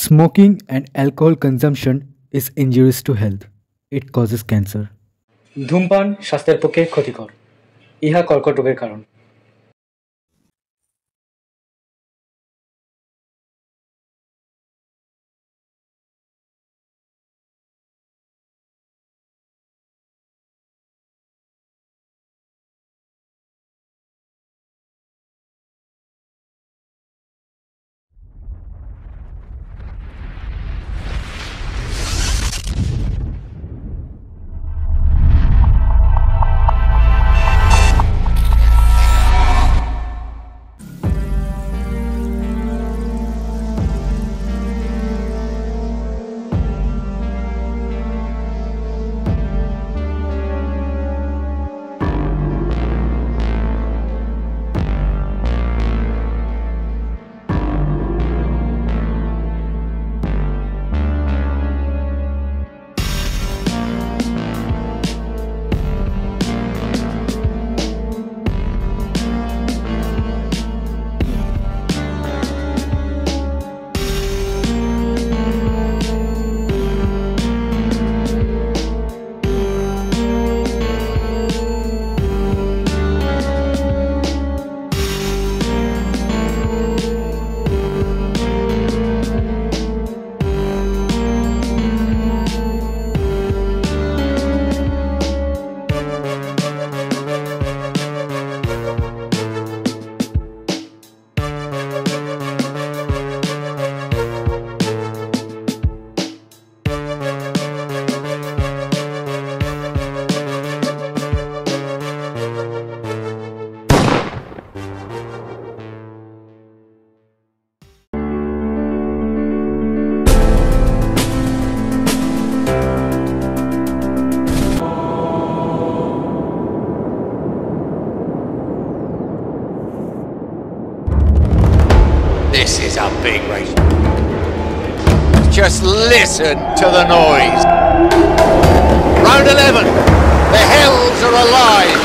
Smoking and alcohol consumption is injurious to health. It causes cancer. ধূমপান স্বাস্থ্যের পক্ষে ক্ষতিকর। ইহা কর্কট রোগের কারণ। This is a big race. Just listen to the noise. Round 11. The hills are alive.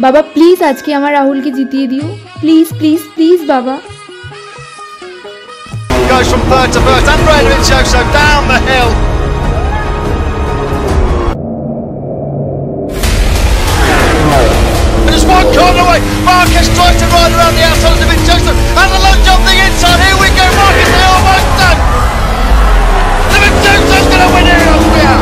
Baba please आज के हमारा राहुल की जीतिए दियो please please please Baba Goes from third to first. Andreevich so down the hill. And it's one corner away. Marcus tries to ride around the outside of Joseph. And the long jump the inside. Here we go. Marcus, they almost done. Joseph's going to win here in Austria.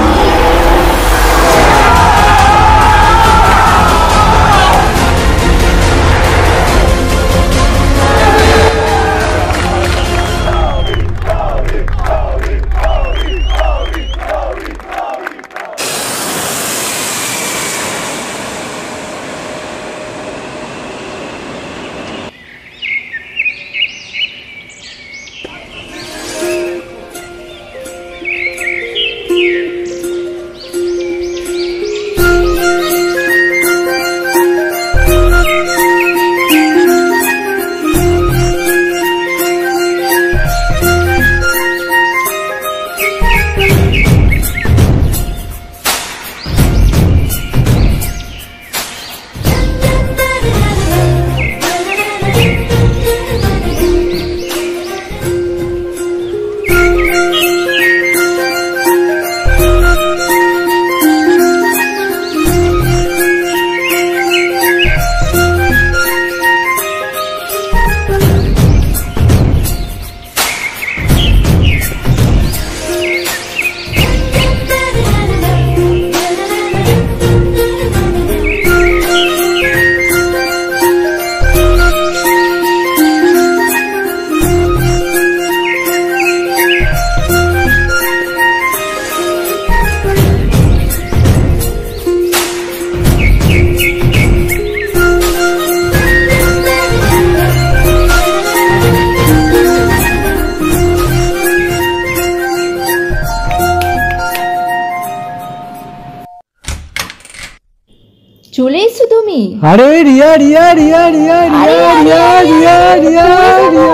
আরে রিয়া রিয়া রিয়া রিয়া রিয়া রিয়া রিয়া রিয়া রিয়া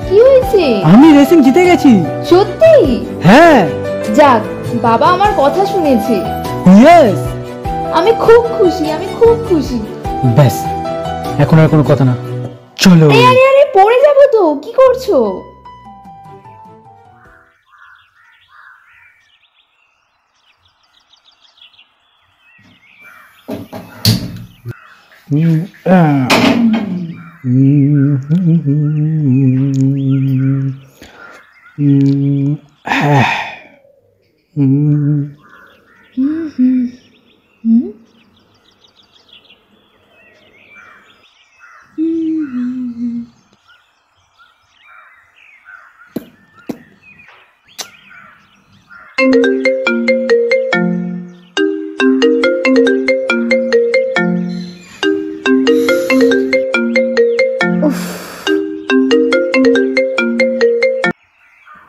কি হয়েছে? আমি racing জিতে গেছি। সত্যি? হ্যাঁ। যাক, বাবা আমার কথা শুনেছে। ইয়েস। আমি খুব খুশি, আমি খুব খুশি। ব্যাস, এখন আর কোনো কথা না, চলো। আরে আরে পড়ে যাবো তো, কি করছো?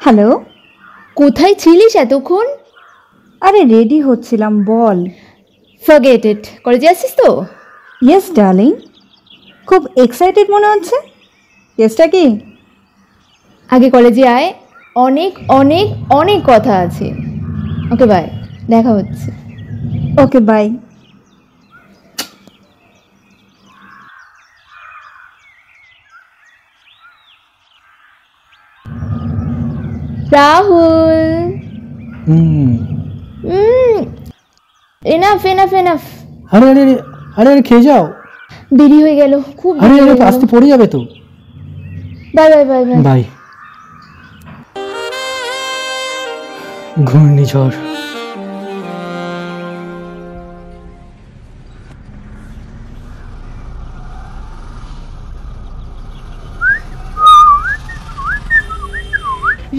হ্যালো, কোথায় ছিলিস এতক্ষণ? আরে রেডি হচ্ছিলাম, বল। ফরগেট ইট, কলেজে আসছিস তো? ইয়েস ডার্লিং, খুব এক্সাইটেড মনে হচ্ছে। ইয়েসটা কি? আগে কলেজে আয়, অনেক অনেক অনেক কথা আছে। ওকে বাই, দেখা হচ্ছে। Okay bye. Rahul, enough enough enough. আরে আরে আরে আরে খেয়ে যাও, দেরি হয়ে গেল, খুব আরে দেরি আরে হয়ে গেল। আসতে পড়ে যাবে তো। Bye bye bye bye bye. ঘূর্ণিঝড়।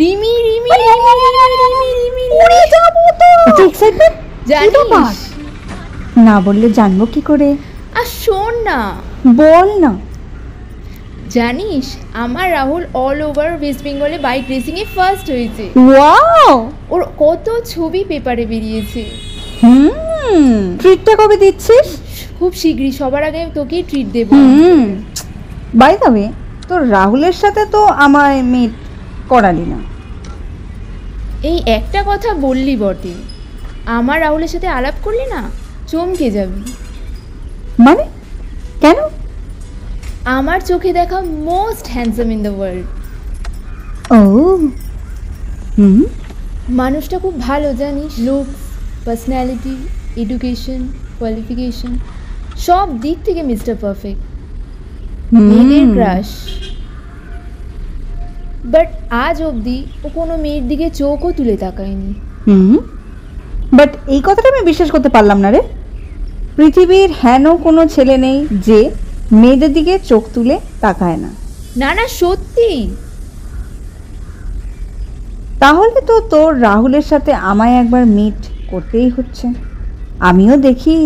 রিমি রিমি রিমি রিমি রিমি উড়ে যাবো তো। এত এক্সাইটমেন্ট জানিস? না বললে জানবো কি করে? আর শোন না, বল না। জানিস আমার রাহুল অল ওভার ওয়েস্ট বেঙ্গলে বাইক রেসিং এ ফার্স্ট হয়েছে। ওয়াও, ওর কত ছবি পেপারে বেরিয়েছে। ট্রিটটা কবে দিচ্ছিস? খুব শীঘ্রই, সবার আগে তোকেই ট্রিট দেব। বাই দ্য ওয়ে, তোর রাহুলের সাথে তো আমায় মিট করালি না। এই একটা কথা বললি বটে, আমার রাহুলের সাথে আলাপ করলি না, চমকে যাবি। মানে কেন? আমার চোখে দেখা most handsome in the world. ও, মানুষটা খুব ভালো জানিস, লুকস, পার্সোনালিটি, এডুকেশন, কোয়ালিফিকেশন, সব দিক থেকে মিস্টার পারফেক্ট। মেয়েদের ক্রাশ। বাট আজ অবধি ও কোনো মেয়ের দিকে চোখও তুলে তাকায়নি। বাট এই কথাটা আমি বিশ্বাস করতে পারলাম না রে। পৃথিবীর হেন কোনো ছেলে নেই যে মেয়েদের দিকে চোখ তুলে তাকায় না। না না, সত্যি। তাহলে তো তোর রাহুলের সাথে আমায় একবার মিট করতেই হচ্ছে। আমিও দেখি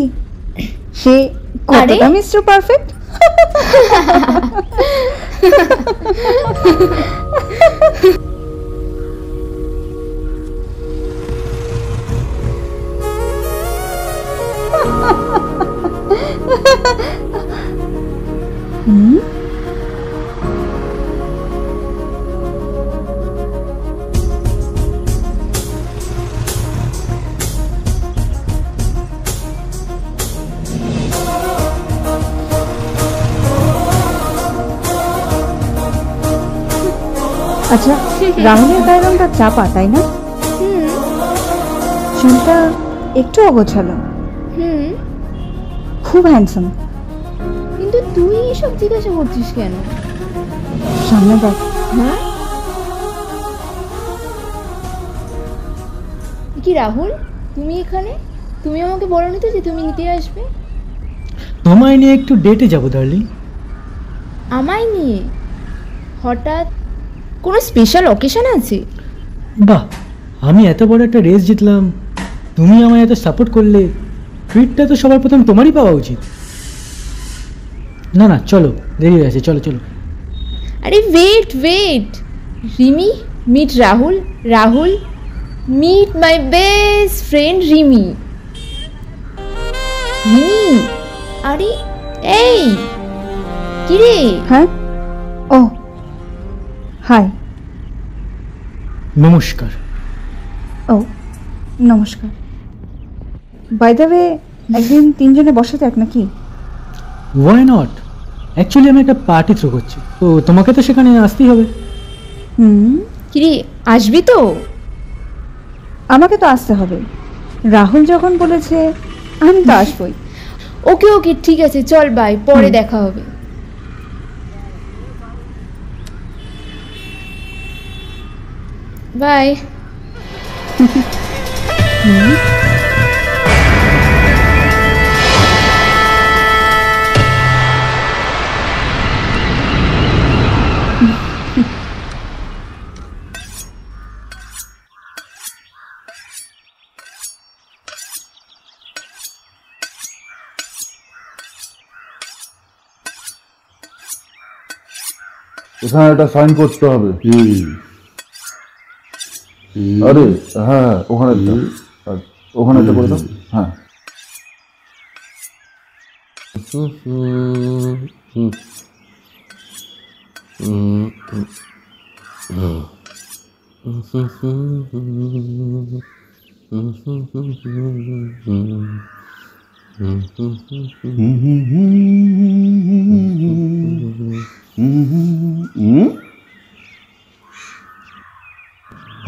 সে কতটা মিস্টার পারফেক্ট। আচ্ছা, রাহুলের গায়ের রংটা চাপা, তাই না? চুলটা একটু অগোছালো, খুব হ্যান্ডসাম। কিন্তু তুই এসব জিজ্ঞাসা করছিস কেন? সামনে দেখ। হ্যাঁ, কি রাহুল, তুমি এখানে? তুমি আমাকে বলোনি তো যে তুমি নিতে আসবে? তোমায় নিয়ে একটু ডেটে যাবো ডার্লিং। আমায় নিয়ে? হঠাৎ কোনো স্পেশাল অকেশন আছে? বাহ, আমি এত বড় একটা রেস জিতলাম, তুমি আমায় এত সাপোর্ট করলে, ট্রিটটা তো সবার প্রথম তোমারই পাওয়া উচিত। না না, চলো, দেরি হয়ে আছে, চলো চলো। আরে wait wait, Rimi meet Rahul, Rahul meet my best friend Rimi. Rimi, আরে এই কিরে, হ্যাঁ, ও হাই, নমস্কার। ও নমস্কার। বাই দ্য ওয়ে, একদিন তিনজনে বসা যাক নাকি? Why not? অ্যাকচুয়ালি আমি একটা পার্টি থ্রো করছি, তো তোমাকে তো সেখানে আসতেই হবে। হুম, কিরে আসবি তো? আমাকে তো আসতে হবে, রাহুল যখন বলেছে আমি তো আসবই। ওকে ওকে ঠিক আছে, চল বাই, পরে দেখা হবে। বাই। এখানে একটা সাইন করতে হবে। আরে হ্যাঁ, ওখানে ওখানে একটা করে দাও। হ্যাঁ,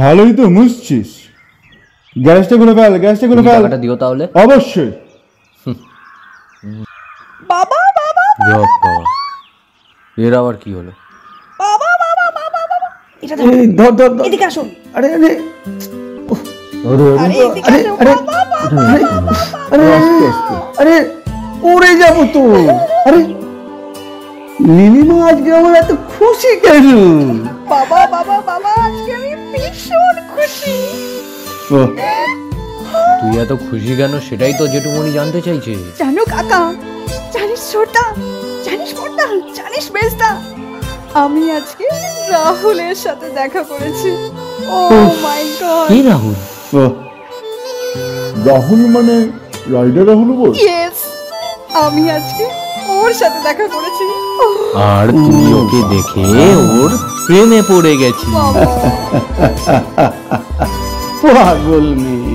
ভালোই তো মুছছিস। গ্যাসটা খুলে ফেল, গ্যাসটা খুলে ফেল। টাকাটা দিও তাহলে। অবশ্যই। বাবা বাবা জব বাবা, এর আবার কি হলো? বাবা বাবা বাবা বাবা, এটা দাও। এই ধর ধর ধর। এদিকে আসো। আরে আরে আরে আরে এদিকে আরে, আসো। আরে, বাবা, বাবা, আরে আরে আস্তে আস্তে। আরে উড়ে যাবো তো। আরে লিলিমা আজকে আমার এত খুশি কেন? বাবা বাবা বাবা, আজকে আমি ভীষণ খুশি। ও, তুই এত খুশি কেন সেটাই তো জেঠুমনি জানতে চাইছে। জানো কাকা, জানিস ছোটদা, জানিস বড়দা, জানিস বেশদা, আমি আজকে রাহুলের সাথে দেখা করেছি। ও মাই গড, কে রাহুল? ও, রাহুল মানে রাইডার রাহুল বল। ইয়েস, আমি আজকে ওর সাথে দেখা করেছি। আর তুই ওকে দেখে ওর প্রেমে পড়ে গেছি। বাবা, পাগল মেয়ে।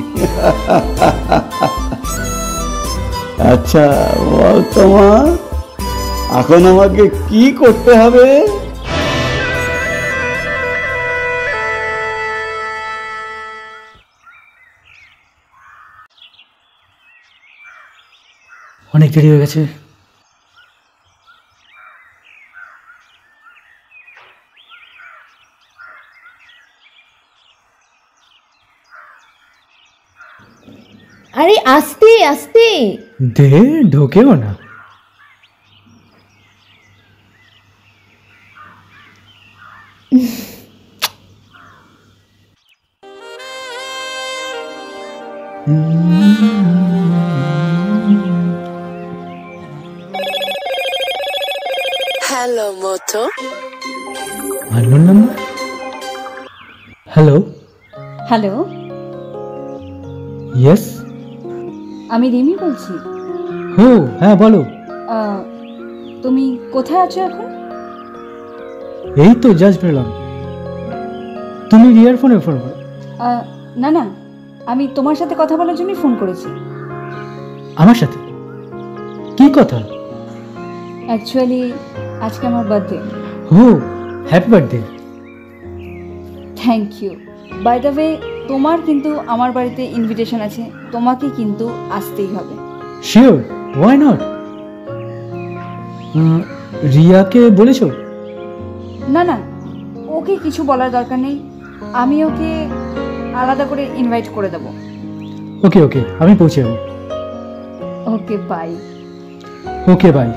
আচ্ছা বল তোমার, এখন আমাকে কি করতে হবে? অনেক দেরি হয়ে গেছে। আরে আস্তে আস্তে। দে, ঢোকেও না। Hello moto, unknown number. Hello. Hello, yes. আমি রিমি বলছি। হো হ্যাঁ বলো। তুমি কোথায় আছো এখন? এই তো জাস্ট পেলাম। তুমি রিয়ার ফোনে ফোন করো। না না, আমি তোমার সাথে কথা বলার জন্যই ফোন করেছি। আমার সাথে কি কথা? অ্যাকচুয়ালি আজকে আমার বার্থডে। হো, happy birthday. Thank you. By the way, তোমার কিন্তু আমার বাড়িতে ইনভিটেশন আছে, তোমাকে কিন্তু আসতেই হবে। Sure, why not? রিয়াকে বলেছো? না না, ওকে কিছু বলার দরকার নেই, আমি ওকে আলাদা করে ইনভাইট করে দেবো। ওকে ওকে, আমি পৌঁছে যাবো। Okay bye. Okay bye.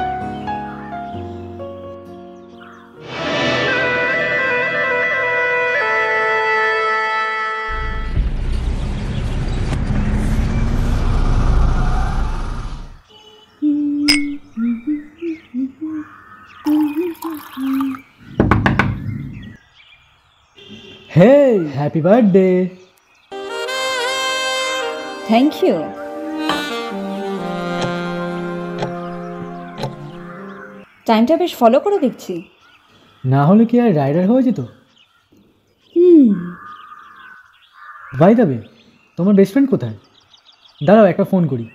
Hey, happy birthday. Thank you. টাইমটা বেশ ফলো করে দেখছি। না হলে কি আর রাইডার হয়ে যেত? হুম। বাই দ্য ওয়ে, তোমার বেস্ট ফ্রেন্ড কোথায়? দাঁড়াও একটা ফোন করি।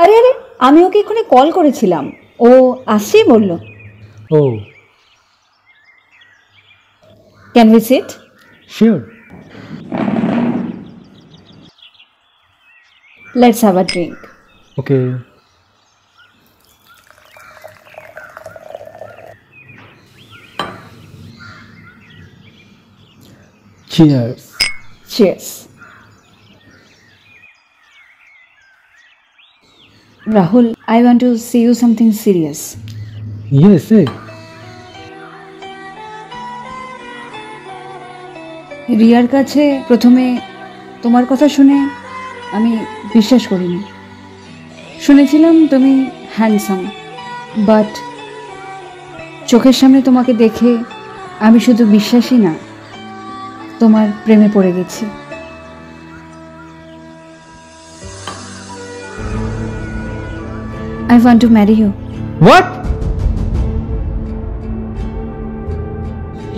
আরে আরে, আমি ওকে এক্ষুনি কল করেছিলাম, ও আসছেই বললো। Oh can we sit? Sure. Let's have a drink. Okay. Cheers. Cheers. Rahul, I want to say you something serious. Yes এ। রিয়ার কাছে প্রথমে তোমার কথা শুনে আমি বিশ্বাস করিনি। শুনেছিলাম তুমি হ্যান্ডসাম, বাট চোখের সামনে তোমাকে দেখে আমি শুধু বিশ্বাসই না, তোমার প্রেমে পড়ে গেছি। I want to marry you. What?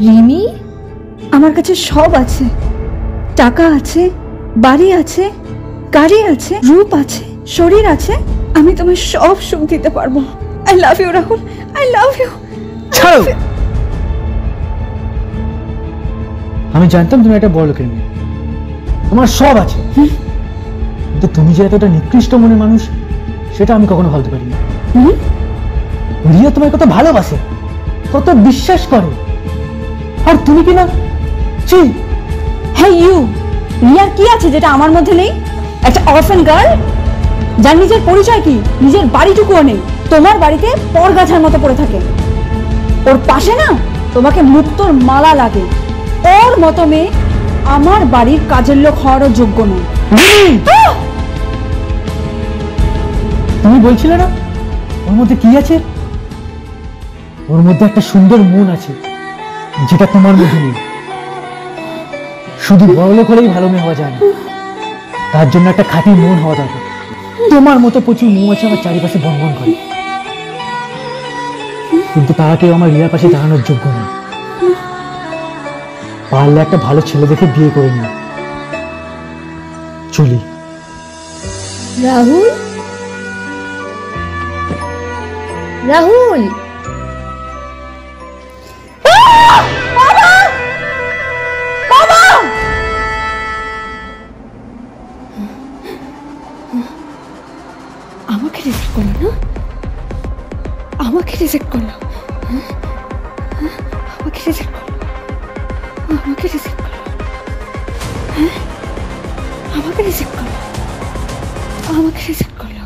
Rimi, আমার কাছে সব আছে, টাকা আছে, বাড়ি আছে, গাড়ি আছে, রূপ আছে, শরীর আছে, আমি তোমায় সব সুখ দিতে পারবো। I love you Rahul, I love you. ছাড়ো। আমি জানতাম তুমি একটা বড় লোকের মেয়ে, তোমার সব আছে, কিন্তু তুমি যে এতটা নিকৃষ্ট মনের মানুষ সেটা আমি কখনো ভাবতে পারিনি। রিয়া তোমার কত ভালোবাসে, কত বিশ্বাস করে, আর তুমি কি না? ছি। হ্যাঁ ইউ, রিয়ার কি আছে যেটা আমার মধ্যে নেই? একটা অরফান গার্ল যার নিজের পরিচয় কি, নিজের বাড়িটুকুও নেই, তোমার বাড়িতে পরগাছার মতো পড়ে থাকে। ওর পাশে না তোমাকে মুক্তোর মালা লাগে। ওর মতো মেয়ে আমার বাড়ির কাজের লোক হওয়ারও যোগ্য নয়। তুমি বলছিলে না ওর মধ্যে কি আছে? ওর মধ্যে একটা সুন্দর মন আছে যেটা তোমার মধ্যে নেই। শুধু বড়লোক হলেই ভালো মেয়ে হওয়া যায় না, তার জন্য একটা খাঁটি মন হওয়া দরকার। তোমার মতো প্রচুর মৌমাছি আমার চারিপাশে বনবন করে, কিন্তু তারা কেউ আমার রিয়ার পাশে দাঁড়ানোর যোগ্য না। পারলে একটা ভালো ছেলে দেখে বিয়ে করে নিও। চলি। রাহুল, রাহুল, আমাকে রিজেক্ট করলো না, আমাকে রিজেক্ট করলো, আমাকে রিজেক্ট করলো, আমাকে রিজেক্ট করলো, আমাকে রিজেক্ট করলো, আমাকে রিজেক্ট করলো।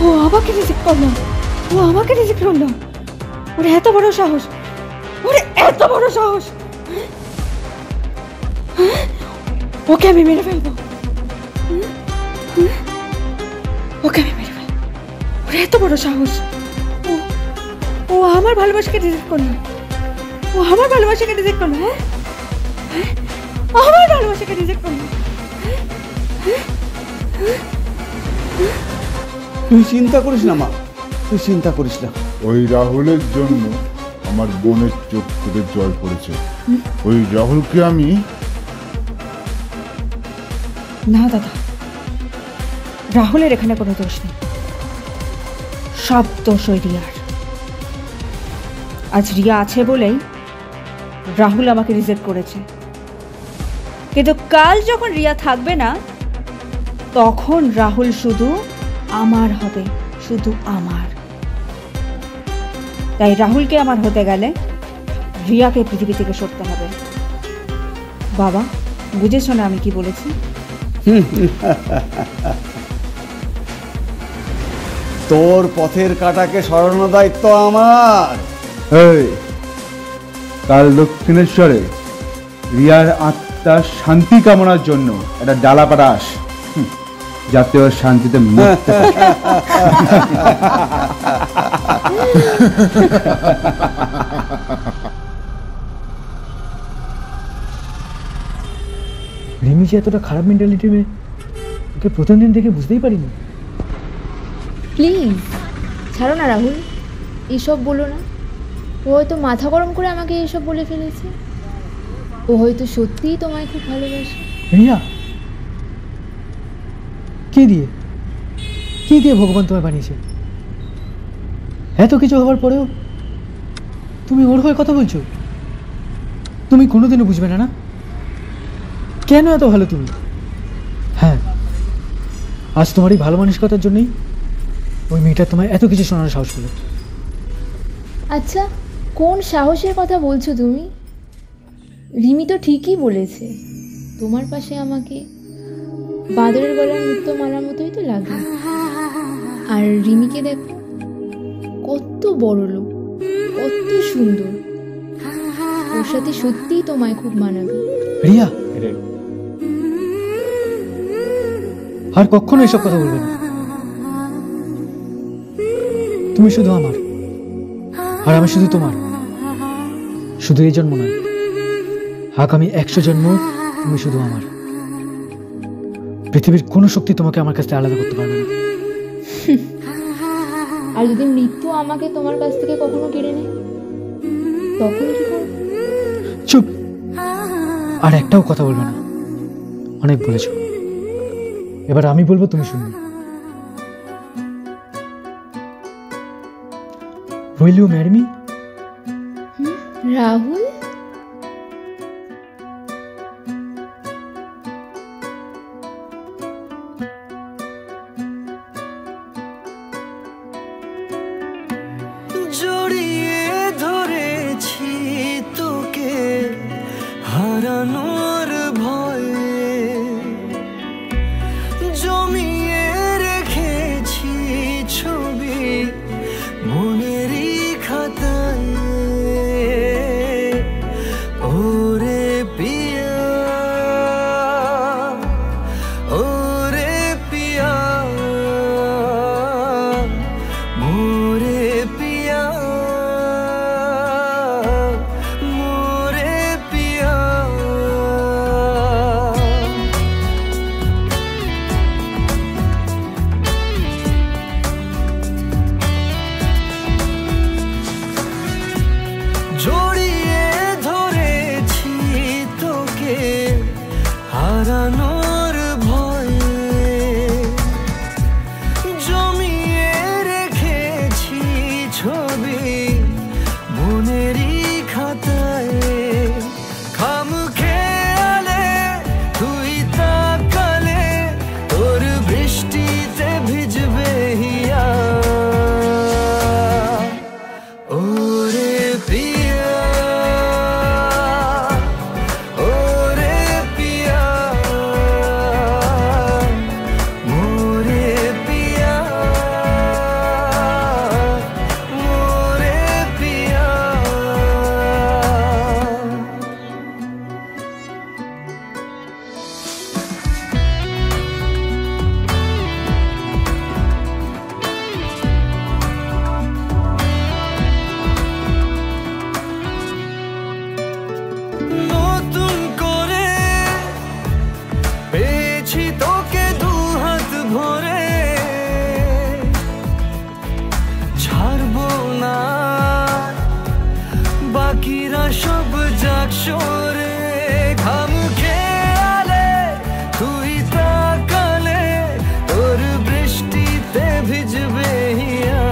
ও আমাকে রিজেক্ট করলো, ও আমাকে রিজেক্ট করলো। ওর এত বড় সাহস, ওর এত বড় সাহস। ওকে আমি মেরে ফেলবো, ওকে আমি মেরে ফেলবো। ওর এত বড় সাহস, ও আমার ভালোবাসাকে রিজেক্ট করলো, ও আমার ভালোবাসাকে রিজেক্ট করলো। হ্যাঁ, আমার ভালোবাসাকে রিজেক্ট করলো। তুই চিন্তা করিস না মা, তুই চিন্তা করিস না। ওই রাহুলের জন্য আমার বোনের চোখ থেকে জল পড়েছে। ওই রাহুলকে আমি না দাদা, রাহুলের এখানে কোনো দোষ নেই, সব দোষ ওই রিয়ার। আজ রিয়া আছে বলেই রাহুল আমাকে রিজেক্ট করেছে, কিন্তু কাল যখন রিয়া থাকবে না তখন রাহুল শুধু আমার হবে, শুধু আমার। তাই রাহুলকে আমার হতে গেলে রিয়াকে পৃথিবী থেকে সরতে হবে। বাবা, বুঝেছো না আমি কি বলেছি? তোর পথের কাঁটাকে সরানোর দায়িত্ব আমার। এই কাল দক্ষিণেশ্বরে রিয়ার আত্মার শান্তি কামনার জন্য একটা ডালা পাঠাস, যাতে ওর শান্তিতে মরতে পারে। রিমি যে এতটা খারাপ মেন্টালিটি মেয়ে, ওকে প্রথম দিন থেকে বুঝতেই পারিনি। প্লিজ ছাড়ো না রাহুল, এইসব বলো না। ও হয়তো মাথা গরম করে আমাকে এইসব বলে ফেলেছে। ও হয়তো সত্যিই তোমায় খুব ভালোবাসে। রিয়া, কি দিয়ে ভগবান তোমায় বানিয়েছে? এত কিছু হওয়ার পরেও তুমি ওর হয়ে কথা বলছো? তুমি কোনোদিনও বুঝবে না, না কেন এত ভালো তুমি। হ্যাঁ, আজ তোমার এই ভালো মানসিকতার জন্যই ওই মেয়েটা তোমায় এত কিছু শোনানোর সাহস পেল। আচ্ছা, কোন সাহসের কথা বলছো তুমি? রিমি তো ঠিকই বলেছে, তোমার পাশে আমাকে বাদরের গলার মুক্তমালার মতোই তো লাগে। আর রিমিকে দেখো, কত বড় লোক, কত সুন্দর। ওর সাথে সত্যিই তোমায় খুব মানাবে। রিয়া, আর কখনো এসব কথা বলবে না। তুমি শুধু আমার, আর আমি শুধু তোমার। শুধু এই জন্ম নয়, আগামী 100 জন্ম তুমি শুধু আমার। পৃথিবীর কোনো শক্তি তোমাকে আমার কাছ থেকে আলাদা করতে পারবে না। আর যদি মৃত্যু আমাকে তোমার কাছ থেকে কখনো কেড়ে নেয়, তখন কি করবে? চুপ, আর একটাও কথা বলবে না। অনেক বলেছ, এবার আমি বলবো, তুমি শুনবে। Will you marry me? Rahul, জড়িয়ে ধরেছি তোকে হারানোর ভয়ে, জমিয়ে রেখেছি ছবি মনেরই খাতায়। ওরে পিয়া, ওরে পিয়া, মোরে পিয়া, মোরে পিয়া। জড়িয়ে ধরেছি তোকে হারানোর ভয়ে, জমিয়ে রেখেছি ছবি মনেরই খাতায়। খামখেয়ালে তুই তাকালে তোর বৃষ্টিতে ভিজবে হিয়া। ওরে পিয়া, ওরে পিয়া, মোরে পিয়া, মোরে পিয়া। নতুন করে পেয়েছি তোকে দুহাত ভরে, ছাড়বো না বাকিরা সব যাক সরে। খামখেয়ালে তুই তাকালে তোর বৃষ্টিতে ভিজবে হিয়া।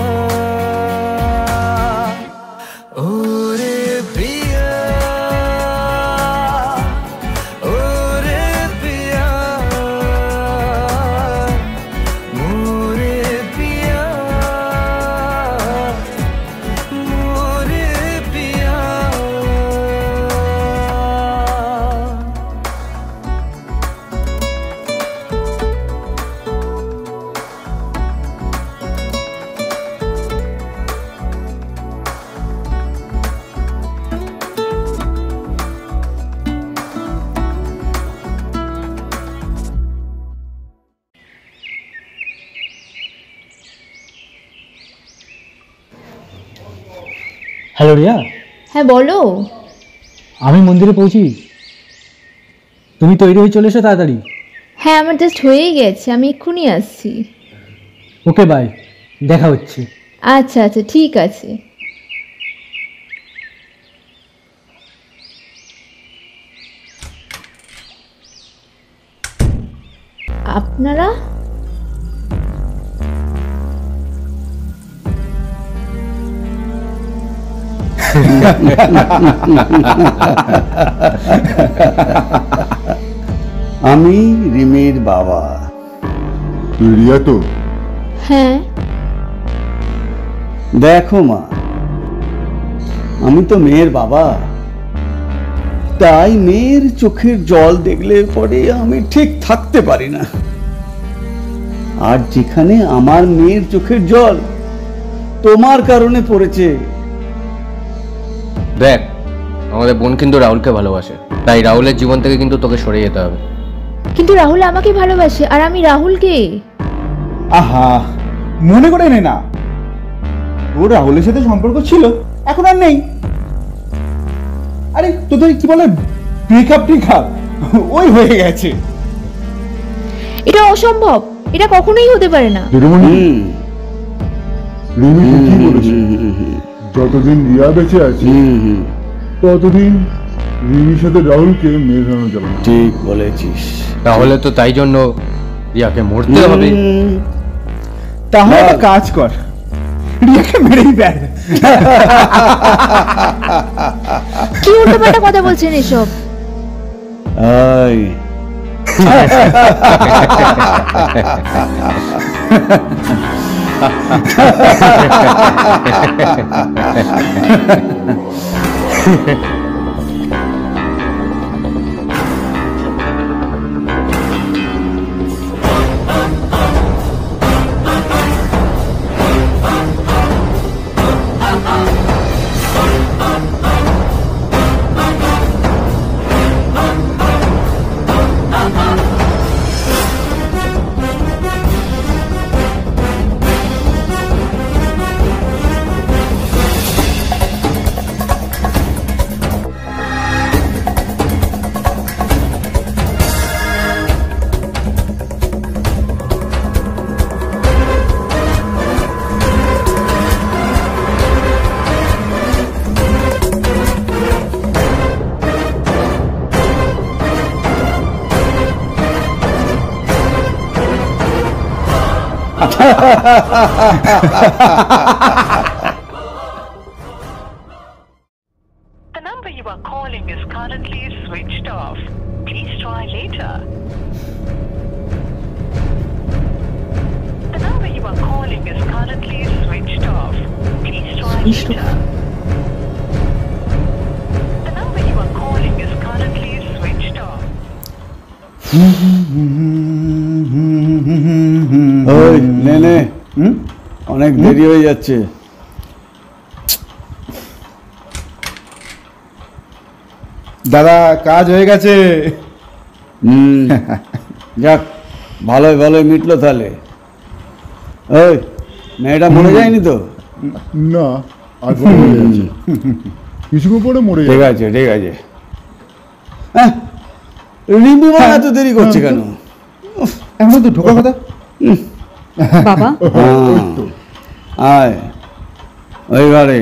ওরে পিয়া, ওরে পিয়া, মোরে পিয়া, মোরে পিয়া। হ্যালো রিয়া, হ্যাঁ বলো। আমি মন্দিরে পৌঁছি। তুমি তৈরি হয়ে চলে এসো তাড়াতাড়ি। হ্যাঁ, আমার জাস্ট হয়েই গেছে, আমি এক্ষুনি আসছি। ওকে বাই, দেখা হচ্ছে। আচ্ছা আচ্ছা, ঠিক আছে। আপনারা? আমি রিমির বাবা। তুই রিয়া তো? হ্যাঁ। দেখো মা, আমি তো মেয়ের বাবা, তাই মেয়ের চোখের জল দেখলে পরে আমি ঠিক থাকতে পারি না। আর যেখানে আমার মেয়ের চোখের জল তোমার কারণে পড়েছে। দেখ, আমাদের বোন কিন্তু রাহুলকে ভালোবাসে, তাই রাহুলের জীবন থেকে কিন্তু তোকে সরে যেতে হবে। কিন্তু রাহুল আমাকে ভালোবাসে, আর আমি রাহুলকে। আহা, মনে করে নে না, ওর রাহুলের সাথে সম্পর্ক ছিল, এখন আর নেই। আরে তোদের কি বলে, ব্রেকআপ ওই হয়ে গেছে। এটা অসম্ভব, এটা কখনোই হতে পারে না। দিদিমণি, রিমি ঠিকই বলেছে। যতদিন রিয়া বেঁচে আছে ততদিন রিমির সাথে রাহুলকে মেলানো যাবে না। ঠিক বলেছিস। তাহলে তো তাই জন্য রিয়াকে মরতে হবে। তাহলে একটা কাজ কর, রিয়াকে মেরেই দেয়। কি উল্টোপাল্টা কথা বলছেন এসব? The number you are calling is currently switched off. Please try later. The number you are calling is currently switched off. Please try later. The number you are calling is currently switched off. ওই নে, অনেক দেরি হয়ে যাচ্ছে। দাদা, কাজ হয়ে গেছে। যাক, ভালোই ভালোই মিটলো তাহলে। ওই মেয়েটা মরে যায়নি তো? না, আর মরে যাচ্ছে, কিছুক্ষণ পরে মরে যাবে। ঠিক আছে ঠিক আছে। হ্যাঁ, রিমি মা এত দেরি করছে কেন? এখন তো ঢোকার কথা। বাবা, আয় ওই ঘরে।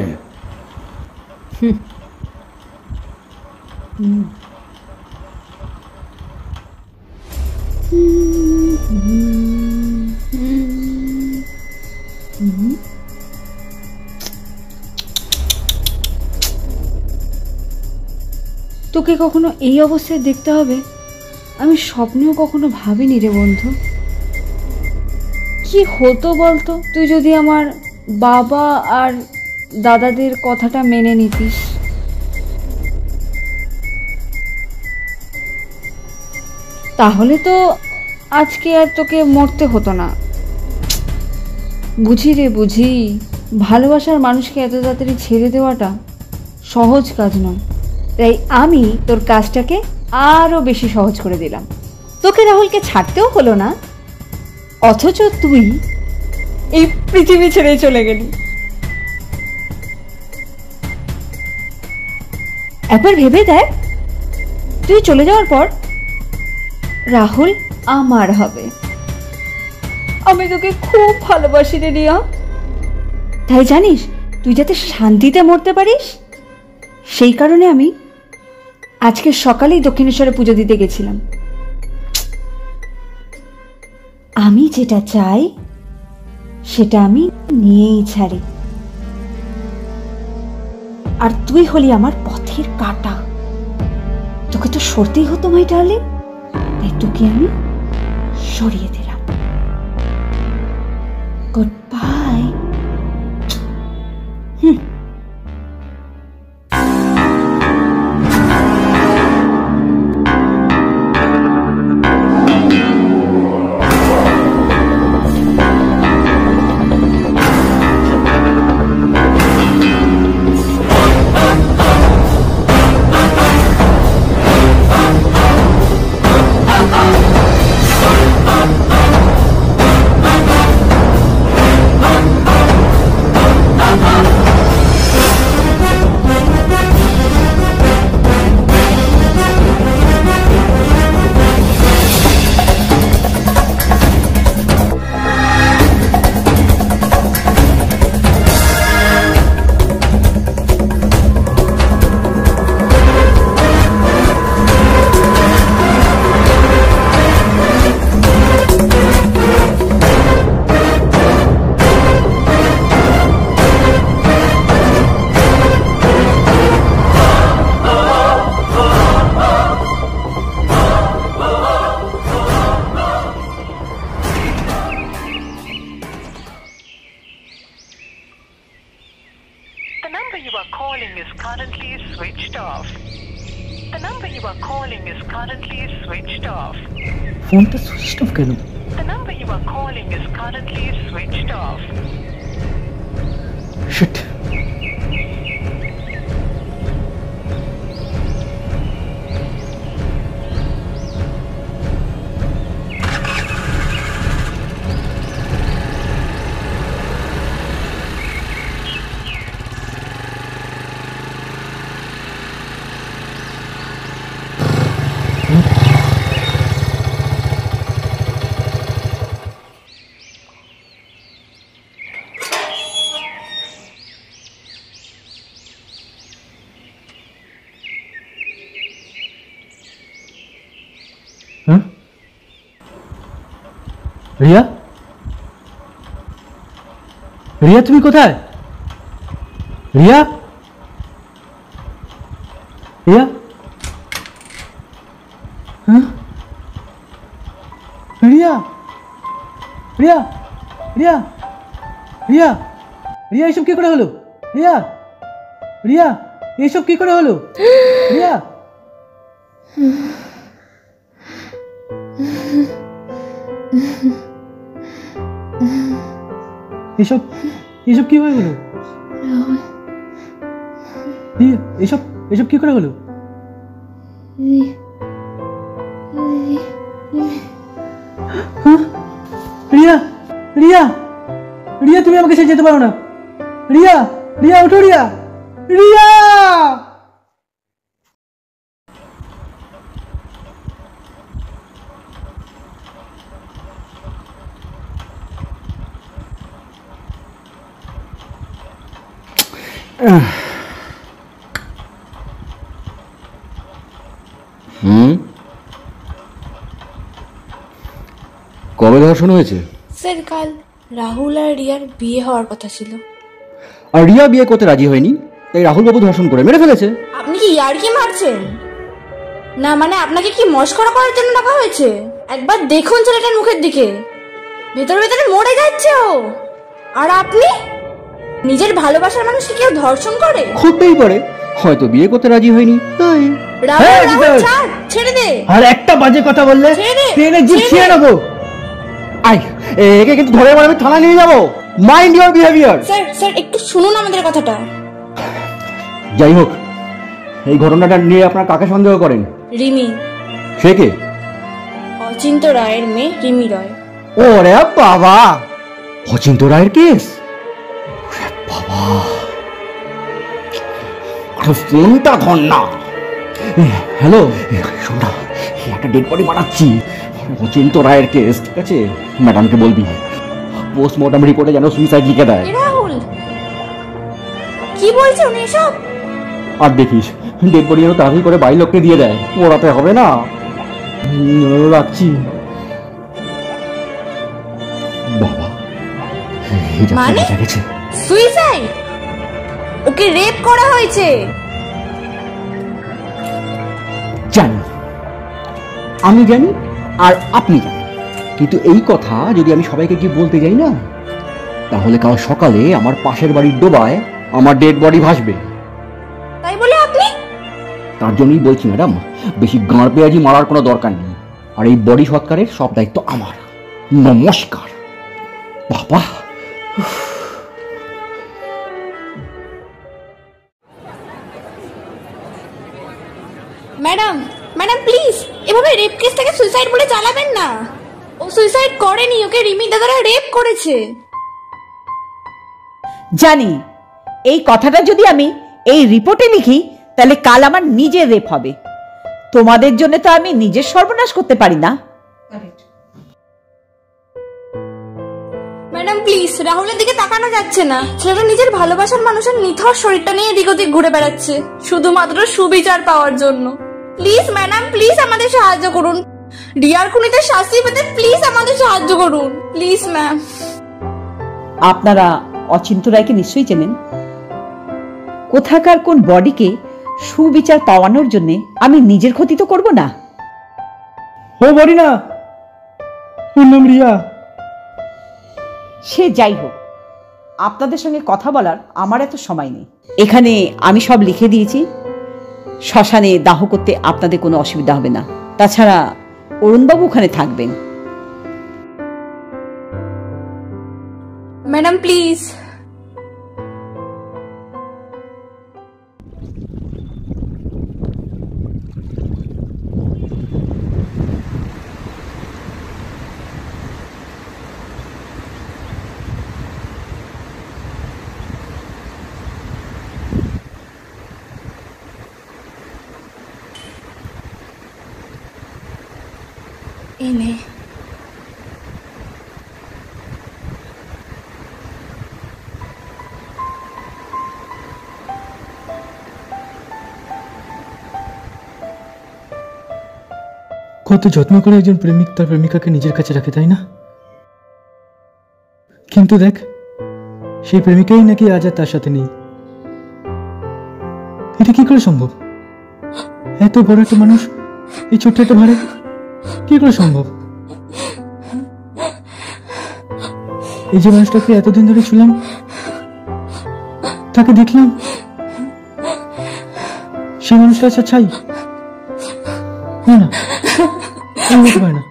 তোকে কখনো এই অবস্থায় দেখতে হবে আমি স্বপ্নেও কখনো ভাবিনি রে বন্ধু। কি হতো বলতো তুই যদি আমার বাবা আর দাদাদের কথাটা মেনে নিতিস? তাহলে তো আজকে আর তোকে মরতে হতো না। বুঝি রে বুঝি, ভালোবাসার মানুষকে এত তাড়াতাড়ি ছেড়ে দেওয়াটা সহজ কাজ নয়। তাই আমি তোর কাজটাকে আরও বেশি সহজ করে দিলাম। তোকে রাহুলকে ছাড়তেও হলো না, অথচ তুই এই পৃথিবী ছেড়ে চলে গেলি। একবার ভেবে দেখ, তুই চলে যাওয়ার পর রাহুল আমার হবে। আমি তোকে খুব ভালোবাসি রে রিয়া। তাই জানিস, তুই যাতে শান্তিতে মরতে পারিস, সেই কারণে আমি আজকে সকালেই দক্ষিণেশ্বরে পুজো দিতে গেছিলাম। আমি যেটা চাই সেটা আমি নিয়েই ছাড়ি, আর তুই হলি আমার পথের কাঁটা। তোকে তো সরতেই হতো মাই ডার্লিং, তাই তোকে আমি সরিয়ে দিলাম। Good bye. The number you are calling is currently switched off. The number you are calling is currently switched off. ফোনটা সুইচ অফ কেন? The number you are calling is currently switched off. Shit. Riya, Riya তুমি কোথায়? রিয়া, রিয়া, হ্যাঁ, রিয়া, রিয়া, রিয়া, রিয়া, রিয়া, এসব কি করে হলো? রিয়া, রিয়া, এসব কি করে হলো? রিয়া, এসব এসব কি হয়ে গেল? এসব এসব কি করে হলো? রিয়া, রিয়া, রিয়া, তুমি আমাকে ছেড়ে যেতে পারো না। রিয়া, রিয়া, ওঠো রিয়া, রিয়া। কবে ধর্ষণ হয়েছে? স্যার কাল রাহুল আর রিয়ার বিয়ে হওয়ার কথা ছিল। আর রিয়া বিয়ে করতে রাজি হয়নি, তাই রাহুল বাবু ধর্ষণ করে মেরে ফেলেছে। আপনি কি ইয়ার্কি মারছেন? না মানে আপনাকে কি মস্করা করার জন্য ডাকা হয়েছে? একবার দেখুন ছেলেটার মুখের দিকে, ভেতরে ভেতরে মরে যাচ্ছে ও। আর আপনি নিজের ভালোবাসার মানুষকে কেউ ধর্ষণ করে? হতেই পারে, হয়তো বিয়ে করতে রাজি হয়নি তাই। রাহুল ছাড়, ছেড়ে দে। আর একটা বাজে কথা বললে ট্রেনে জিপ ছিঁড়ে নেবো। আই, একে কিন্তু ধরে আমি থানা নিয়ে যাবো। Mind your behaviour. Sir sir একটু শুনুন আমাদের কথাটা। যাই হোক, এই ঘটনাটা নিয়ে আপনার কাকে সন্দেহ করেন? রিমি। সে কে? অচিন্ত রায়ের মেয়ে রিমি রয়। ওরে বাবা, অচিন্ত রায়ের কেস? বাবা, ফোনটা ধর না। হ্যালো, শোন না, একটা ডেড বডি বানাচ্ছি, অচিন্ত রায়ের কেস, ঠিক আছে? ম্যাডামকে বলবি পোস্টমর্টম রিপোর্টে যেন সুইসাইড লিখে দেয়। রাহুল কি বলছে উনি এসব? আর দেখিস ডেড বডি যেন তাড়াতাড়ি করে বাড়ির লোককে দিয়ে দেয়, ওড়াতে হবে না। রাখছি বাবা। এই যা মানে? দেখা গেছে সুইসাইড? ওকে রেপ করা হয়েছে? জানি, আমি জানি আর আপনি জানেন, কিন্তু এই কথা যদি আমি সবাইকে গিয়ে বলতে যাই না, তাহলে কাল সকালে আমার পাশের বাড়ির ডোবায় আমার ডেড বডি ভাসবে। তাই বলে আপনি? তার জন্যই বলছি ম্যাডাম, বেশি গাঁড় পেঁয়াজি মারার কোনো দরকার নেই, আর এই বডি সৎকারের সব দায়িত্ব আমার। নমস্কার বাবা। ম্যাডাম ম্যাডাম প্লিজ এভাবে রেপ কেসটাকে সুইসাইড বলে চালাবেন না। ও সুইসাইড করেনি, ওকে রিমি দাদারা রেপ করেছে। জানি এই কথাটা যদি আমি এই রিপোর্টে লিখি তাহলে কাল আমার নিজের রেপ হবে। তোমাদের জন্য তো আমি নিজের সর্বনাশ করতে পারি না। ম্যাডাম প্লিজ, রাহুলের দিকে তাকানো যাচ্ছে না। ছেলেটা নিজের ভালোবাসার মানুষের নিথর শরীরটা নিয়ে এদিক ওদিক ঘুরে বেড়াচ্ছে শুধুমাত্র সুবিচার পাওয়ার জন্য। প্লিজ ম্যাডাম, প্লিজ আমাদের সাহায্য করুন। রিয়ার খুনিদের শাস্তি পেতে প্লিজ আমাদের সাহায্য করুন, প্লিজ ম্যাম। আপনারা অচিন্ত রায়কে নিশ্চয়ই চেনেন। কোথাকার কোন বডিকে সুবিচার পাওয়ানোর জন্য আমি নিজের ক্ষতি তো করব না। ও বডি না, ওর নাম রিয়া। সে যাই হোক, আপনাদের সঙ্গে কথা বলার আমার এত সময় নেই। এখানে আমি সব লিখে দিয়েছি, শ্মশানে দাহ করতে আপনাদের কোনো অসুবিধা হবে না। তাছাড়া অরুণবাবু ওখানে থাকবেন। Madam please. এনে কত যত্ন করে একজন প্রেমিক তার প্রেমিকাকে নিজের কাছে রাখে, তাই না? কিন্তু দেখ, সেই প্রেমিকাই নাকি আজ আর তার সাথে নেই। এটা কি করে সম্ভব? এত বড় একটা মানুষ এই ছোট্ট একটা ভাড়ে কি করে সম্ভব? এই যে মানুষটাকে এতদিন ধরে ছিলাম, তাকে দেখলাম, সেই মানুষটা আচ্ছা ছাই না, না হতে পারে না।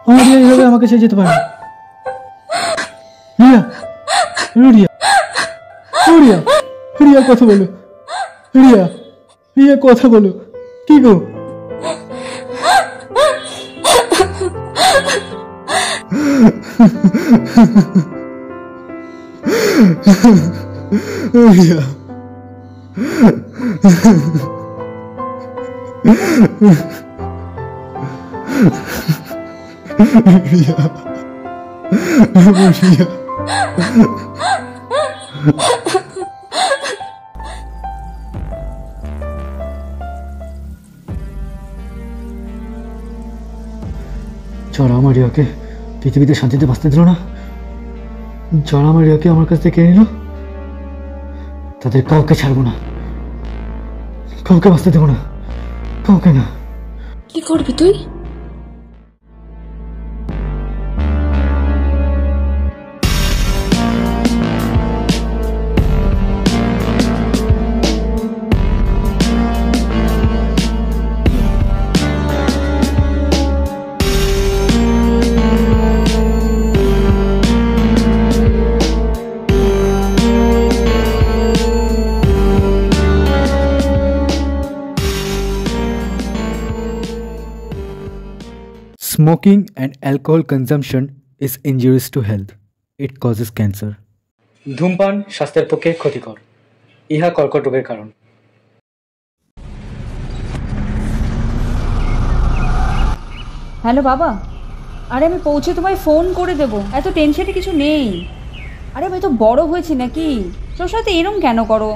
আমার এইভাবে আমাকে ছেড়ে যেতে পারে না। রিয়া, রিয়া, রিয়া, রিয়া কথা বলো, রিয়া, রিয়া কথা বলো, কি গো? রিয়া, রিয়া, রিয়া। যারা আমার রিয়াকে পৃথিবীতে শান্তিতে বাঁচতে দিল না, যারা আমার রিয়াকে আমার কাছ থেকে কেড়ে নিল, তাদের কাউকে ছাড়বো না, কাউকে বাঁচতে দেবো না, কাউকে না। কি করবি তুই? Smoking and alcohol consumption is injurious to health. It causes cancer. ধূমপান স্বাস্থ্যের পক্ষে ক্ষতিকর, ইহা কর্কট রোগের কারণ। হ্যালো বাবা, আরে আমি পৌঁছে তোমায় ফোন করে দেবো, এত টেনশনে কিছু নেই। আরে ভাই তো বড় হয়েছি নাকি, তোর সাথে এরম কেন করো?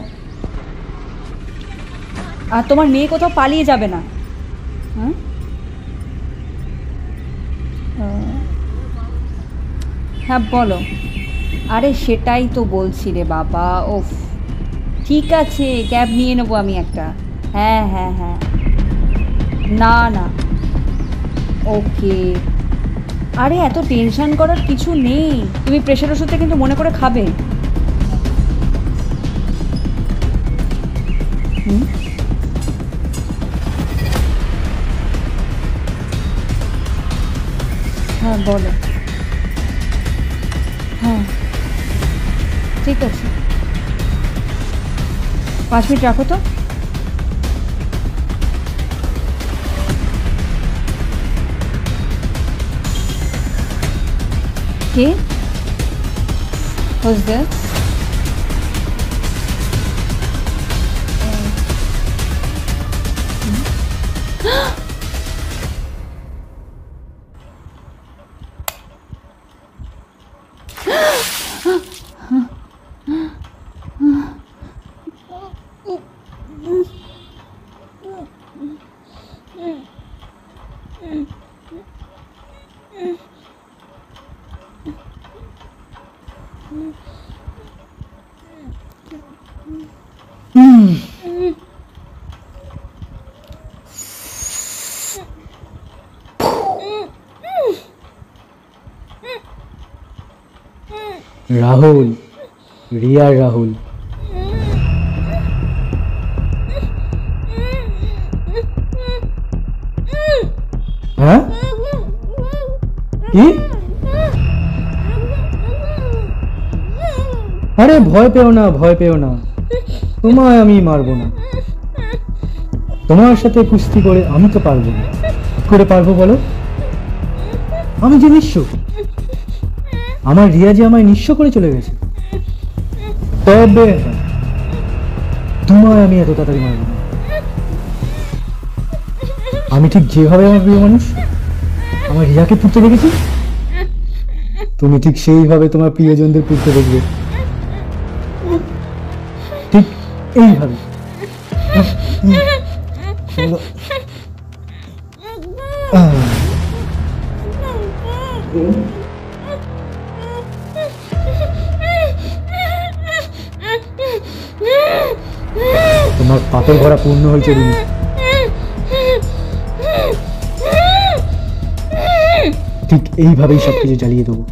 আর তোমার মেয়ে কোথাও পালিয়ে যাবে না, হ্যাঁ? হ্যাঁ বলো। আরে সেটাই তো বলছি রে বাবা। ওফ, ঠিক আছে, ক্যাব নিয়ে নেবো আমি একটা। হ্যাঁ হ্যাঁ হ্যাঁ, না না, ওকে। আরে এত টেনশন করার কিছু নেই, তুমি প্রেশার ওষুধটা কিন্তু মনে করে খাবে। হ্যাঁ বলো। হ্যাঁ ঠিক আছে, 5 মিনিট রাখো তো। কে? Who's there? রাহুল, রিয়া রাহুল। হ্যাঁ কি? আরে ভয় পেও না, ভয় পেও না, তোমায় আমি মারবো না। তোমার সাথে কুস্তি করে আমি তো পারবো না। করে পারবো বলো? আমি যে নিঃস্ব, আমার রিয়া যে আমায় নিঃস্ব করে চলে গেছে, তবে তোমায় আমি এত তাড়াতাড়ি মারবো না। আমি ঠিক যেভাবে আমার প্রিয় মানুষ আমার রিয়াকে পুড়তে দেখেছি, তুমি ঠিক সেইভাবে তোমার প্রিয়জনদের পুড়তে দেখবে, ঠিক এইভাবে। তোমার পাপের ভরা পূর্ণ হয়েছে রিমি। ঠিক এইভাবেই সবকিছু জ্বালিয়ে দেবো।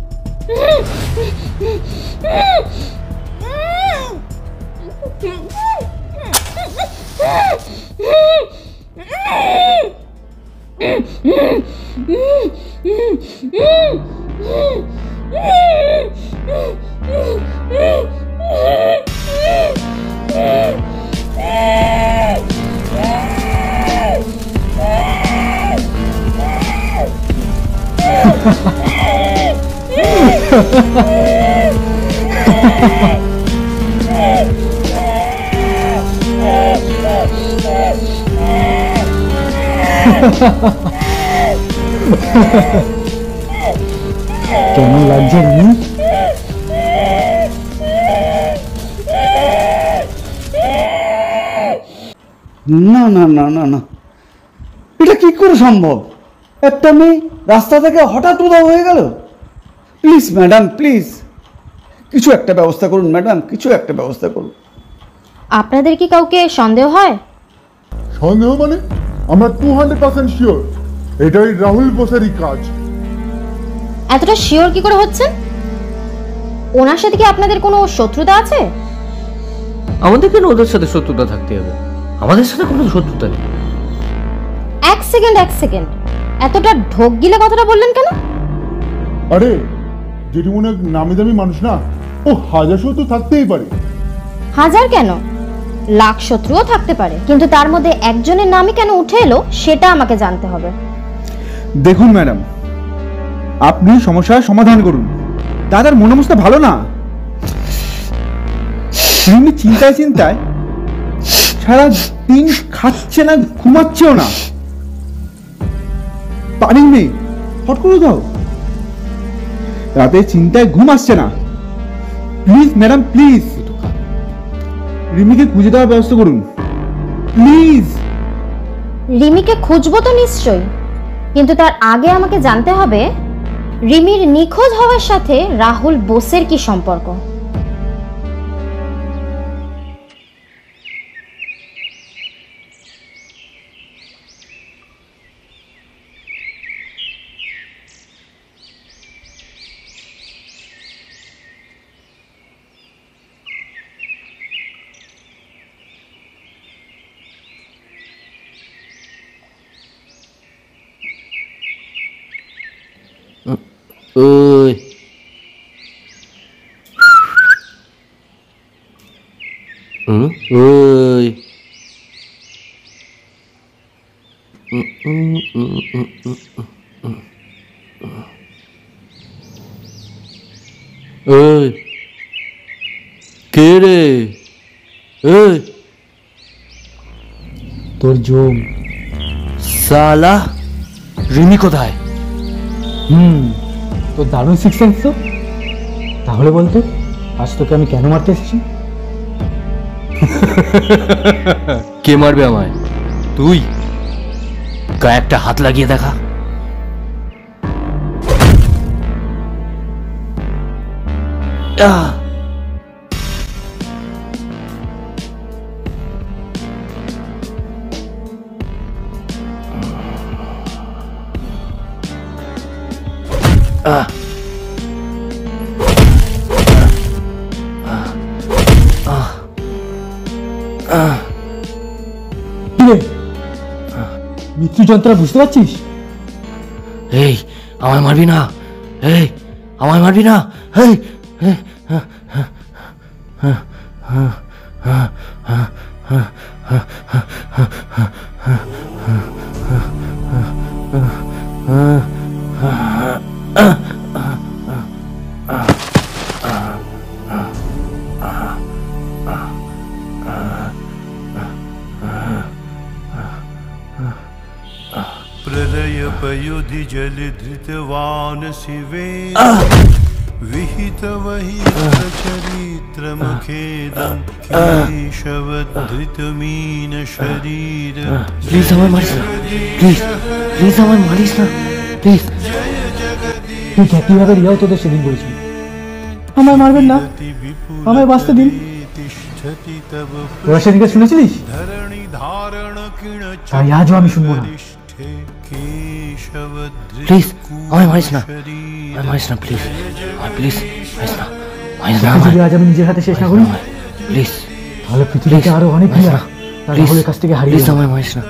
কেমন লাগছে রিমি? না না না না না, এটা কি করে সম্ভব? একটা মেয়ে রাস্তা থেকে হঠাৎ উধাও হয়ে গেল। প্লিজ ম্যাডাম, প্লিজ কিছু একটা ব্যবস্থা করুন ম্যাডাম, কিছু একটা ব্যবস্থা করুন। আপনাদের কি কাউকে সন্দেহ হয়? সন্দেহ মানে? আমরা 200% শিওর এটাই রাহুল বোসেরই কাজ। এতটা শিওর কি করে হচ্ছেন? ওনার সাথে কি আপনাদের কোনো শত্রুতা আছে? আমাদের কেন ওদের সাথে শত্রুতা থাকতে হবে? আমাদের সাথে কোনো শত্রুতা নেই। এক সেকেন্ড, এতটা ঢোক গিলে কথাটা বললেন কেন? আরে জেঠিমনি অনেক নামি দামি মানুষ না, ও হাজার শত্রু থাকতেই পারে। হাজার কেন, লাখ শত্রুও থাকতে পারে, কিন্তু তার মধ্যে একজনের নামই কেন উঠে এলো সেটা আমাকে জানতে হবে। দেখুন ম্যাডাম, আপনি সমস্যার সমাধান করুন। দাদার মন অবস্থা ভালো না, তিনি চিন্তায় চিন্তায় সারা দিন খাচ্ছে না, ঘুমাচ্ছেও না। বাড়ির মেয়ে ফট করে দাও। রাতে চিন্তায় ঘুম আসছে না। প্লিজ ম্যাডাম, প্লিজ রিমিকে খুঁজে দেওয়ার ব্যবস্থা করুন প্লিজ। রিমিকে খুঁজবো তো নিশ্চয়ই, কিন্তু তার আগে আমাকে জানতে হবে রিমির নিখোঁজ হওয়ার সাথে রাহুল বোসের কি সম্পর্ক। ওই ওই ওই কে রে? ওই তোর জম। সালা, রিমি কোথায়? তোর দারুণ সিক্স সেন্স তো। তাহলে বলতো আজ তোকে আমি কেন মারতে এসেছি? কে মারবে আমায়? তুই গায়ে একটা হাত লাগিয়ে দেখা। মৃত্যু যন্ত্রণা বুঝতে পারছিস? এই আমায় মারবি না, এই আমায় মারবি না। এই प्रलयपयुधि जलधृतवान् शिवे विहित वही चरित्रमुखेदं केशवधृतमीन शरीर। प्लीज আমায় মারিস না, প্লিজ প্লিজ আমায় মারিস না, প্লিজ। তুই কিভাবে রিয়াও তোদের সেদিন বলেছিল আমায় মারবেন না, আমায় বাঁচতে দিন। তোরা সেদিনকে শুনেছিলিস? তাই আজও আমি শুনবো না। প্লিজ আমায় মারিস না, আমায় মারিস না, প্লিজ প্লিজ মারিস না, মারিস না। যদি আজ আমি নিজের হাতে শেষ না করি প্লিজ, তাহলে পৃথিবীতে আরো অনেক রিয়া রাহুলের কাছ থেকে হারিয়ে প্লিজ আমায় মারিস না।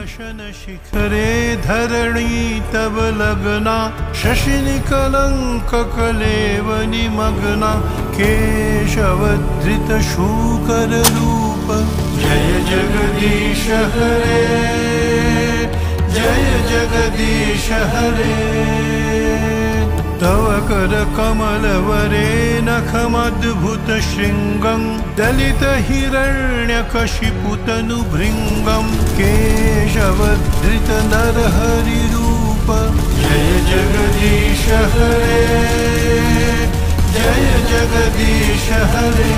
शिखरे धरणी तब लगना शशिनि कलंक कलेव निमग्ना केशवधृत शूकर रूप। जय जगदीश हरे, जय जगदीश हरे। तव कर कमल वरे नखमद्भुत शृंगं दलित हिरण्यकशिपुतनु भृंगं केशवधृत नरहरि रूप। जय जगदीश हरे, जय जगदीश हरे।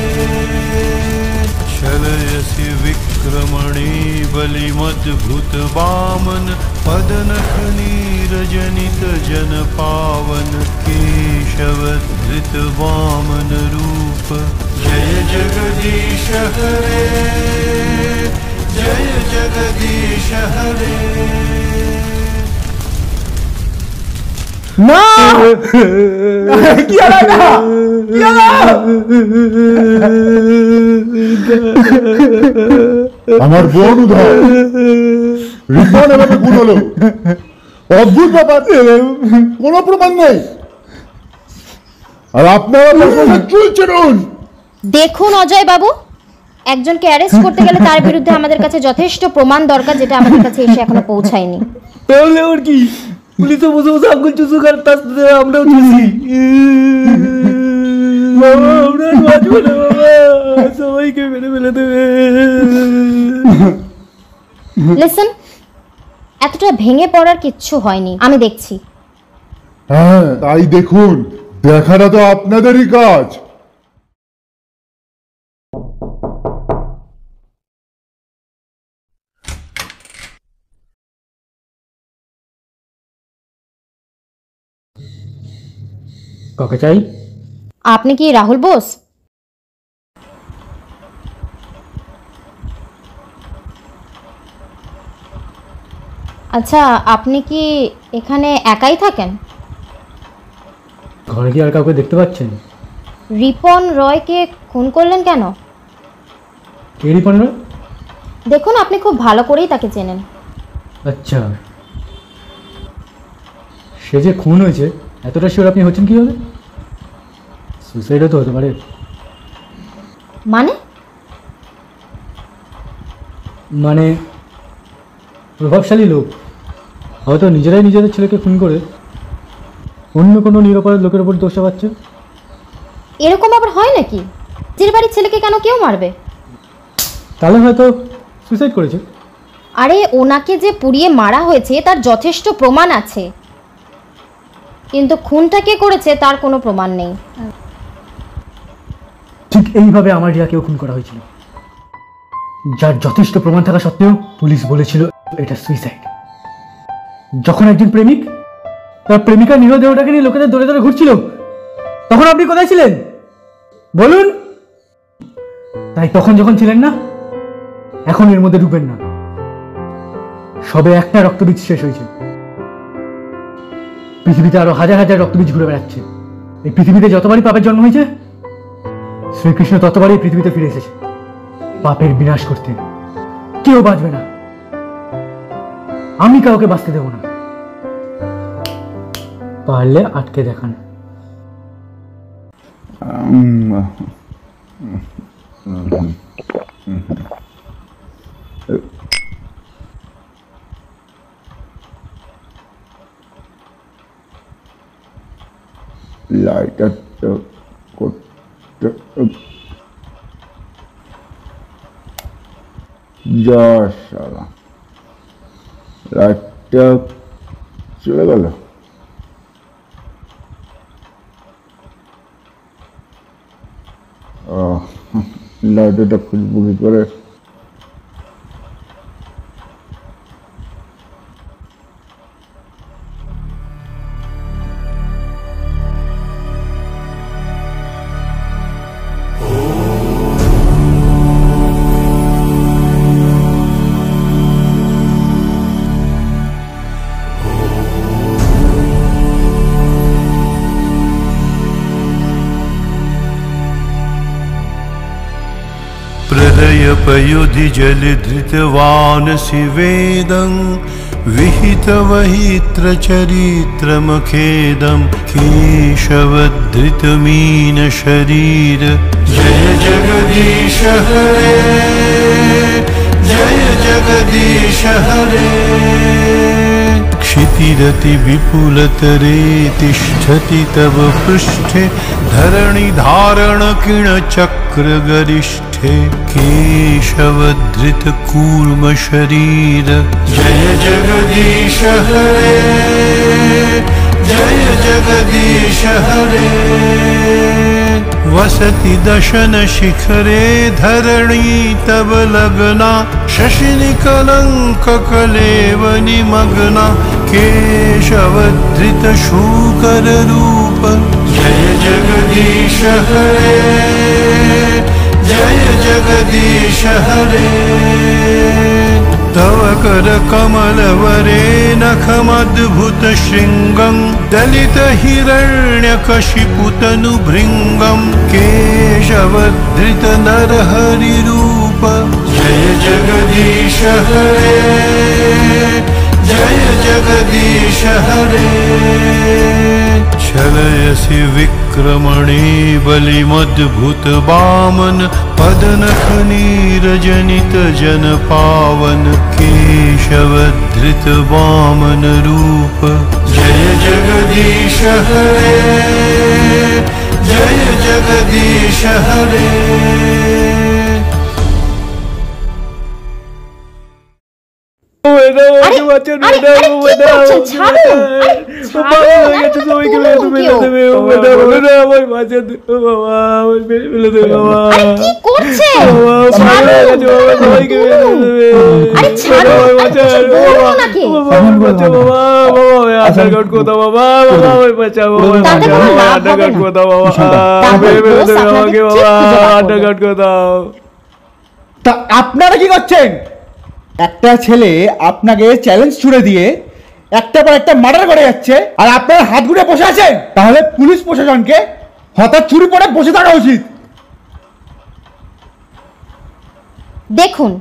शलयसि विक्रमणे बलिमद्भुत वामन पदनख नीरजनित जन पावन केशवधृत वामन रूप। जय जगदीश हरे, जय जगदीश हरे। না কি হলো না, কি হলো? আমার বোন উধার, রিপন এভাবে খুন হলো। অদ্ভুত ব্যাপার, কোনো প্রমাণ নেই। আর আপনারা চলছেন। দেখুন অজয় বাবু, একজনকে অ্যারেস্ট করতে গেলে তার বিরুদ্ধে আমাদের কাছে যথেষ্ট প্রমাণ দরকার, যেটা আমাদের কাছে এসে এখনো পৌঁছায়নি। তাহলে ওর কি? পুলিশে বসে বসে আঙ্গুল চুষু করে তার সাথে আমরাও চুষি। বাবা আমরা বাঁচবো না, বাবা সবাইকে মেরে ফেলে দেবে। লিসেন, এতটা ভেঙে পড়ার কিচ্ছু হয়নি, আমি দেখছি। হ্যাঁ তাই দেখুন, দেখাটা তো আপনাদেরই কাজ। কাকে চাই? আপনি কি রাহুল বোস? আচ্ছা, আপনি কি এখানে একাই থাকেন? ঘরে কি আর কাউকে দেখতে পাচ্ছেন? রিপন রয়কে খুন করলেন কেন? কে রিপন রয়? দেখুন, আপনি খুব ভালো করেই তাকে চেনেন। আচ্ছা, সে যে খুন হয়েছে এতটা শিওর আপনি হচ্ছেন কীভাবে? সুইসাইডও তো হতে পারে। মানে প্রভাবশালী লোক হয়তো নিজেরাই নিজেদের ছেলেকে খুন করে অন্য কোনো নিরপরাধ লোকের উপর দোষ চাপাচ্ছে। এরকম আবার হয় নাকি? নিজের বাড়ির ছেলেকে কেন কেউ মারবে? তাহলে হয়তো সুইসাইড করেছে। আরে, ওনাকে যে পুড়িয়ে মারা হয়েছে তার যথেষ্ট প্রমাণ আছে, কিন্তু খুনটা কে করেছে তার কোনো প্রমাণ নেই। ঠিক এইভাবে আমার রিয়াকেও খুন করা হয়েছিল, যার যথেষ্ট প্রমাণ থাকা সত্ত্বেও পুলিশ বলেছিল এটা সুইসাইড। যখন একজন প্রেমিক তার প্রেমিকা নিরদেহটাকে নিয়ে লোকেদের দৌড়ে দৌড়ে ঘুরছিল, তখন আপনি কোথায় ছিলেন বলুন? তাই তখন যখন ছিলেন না, এখন এর মধ্যে ঢুকবেন না। সবে একটা রক্তবীজ শেষ হয়েছে, পৃথিবীতে আরো হাজার হাজার রক্তবীজ ঘুরে বেড়াচ্ছে। এই পৃথিবীতে যতবারই পাপের জন্ম হয়েছে, শ্রীকৃষ্ণ ততবারই পৃথিবীতে ফিরে এসেছে পাপের বিনাশ করতে। কেউ বাঁচবে না, আমি কাউকে বাঁচতে দেব না। পারলে আটকে দেখান। লাইটারটা করতে যা সালা, লাইটটা চলে গেল। লাইটারটা খুঁজবো কি করে? प्रलयपयुधि जलधृतवान् शिवेदं विहितवहित्रचरित्रमखेदं केशवधृतमीन शरीर। जय जगदीश हरे, जय जगदीश हरे। क्षितिरति विपुलतरे तिष्ठति तव पृष्ठे धरणिधारण किणचक्रगरिष्ठे केशवधृत कूर्म शरीर। जय जगदीश हरे, जय जगदीश हरे। वसति दशन शिखरे धरणी तव लग्ना शशिनिकलंक कलेव निमग्ना केशवधृत शूकर रूप। जय जगदीश हरे, जय जगदीश हरे। तव कर कमल वरे नखमद्भुत शृंगं दलित हिरण्यकशिपुतनु भृंगं केशवधृत नरहरि रूप। जय जगदीश हरे, जय जगदीश हरे। छलयसि विक्रमणे बलिमद्भुत वामन पदनख नीरजनित जन पावन केशवधृत वामन रूप। जय जगदीश हरे, जय जगदीश हरे। তা আপনারা কি করছেন? একটা ছেলে আপনাকে চ্যালেঞ্জ ছুড়ে দিয়ে একটা পর একটা মার্ডার করে যাচ্ছে, আর আপনার হাত ঘুরে বসে আছেন। তাহলে পুলিশ প্রশাসনকে হঠাৎ চুরি পড়ে বসে থাকা উচিত। দেখুন,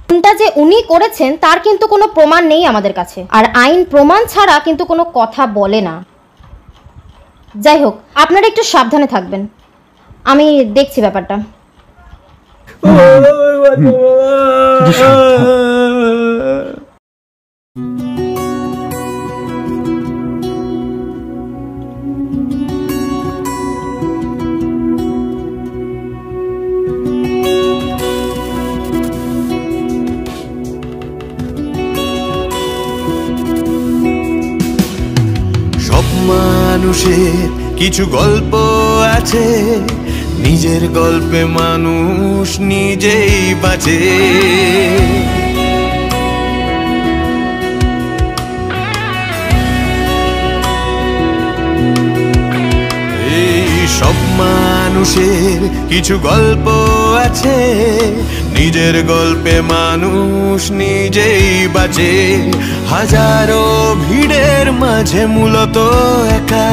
কোনটা যে উনি করেছেন তার কিন্তু কোনো প্রমাণ নেই আমাদের কাছে, আর আইন প্রমাণ ছাড়া কিন্তু কোনো কথা বলে না। যাই হোক, আপনারা একটু সাবধানে থাকবেন, আমি দেখছি ব্যাপারটা। সব মানুষের কিছু গল্প আছে, নিজের গল্পে মানুষ নিজেই বাঁচে। এই সব মানুষের কিছু গল্প আছে, নিজের গল্পে মানুষ নিজেই বাঁচে। হাজারো ভিড়ের মাঝে মূলত একা,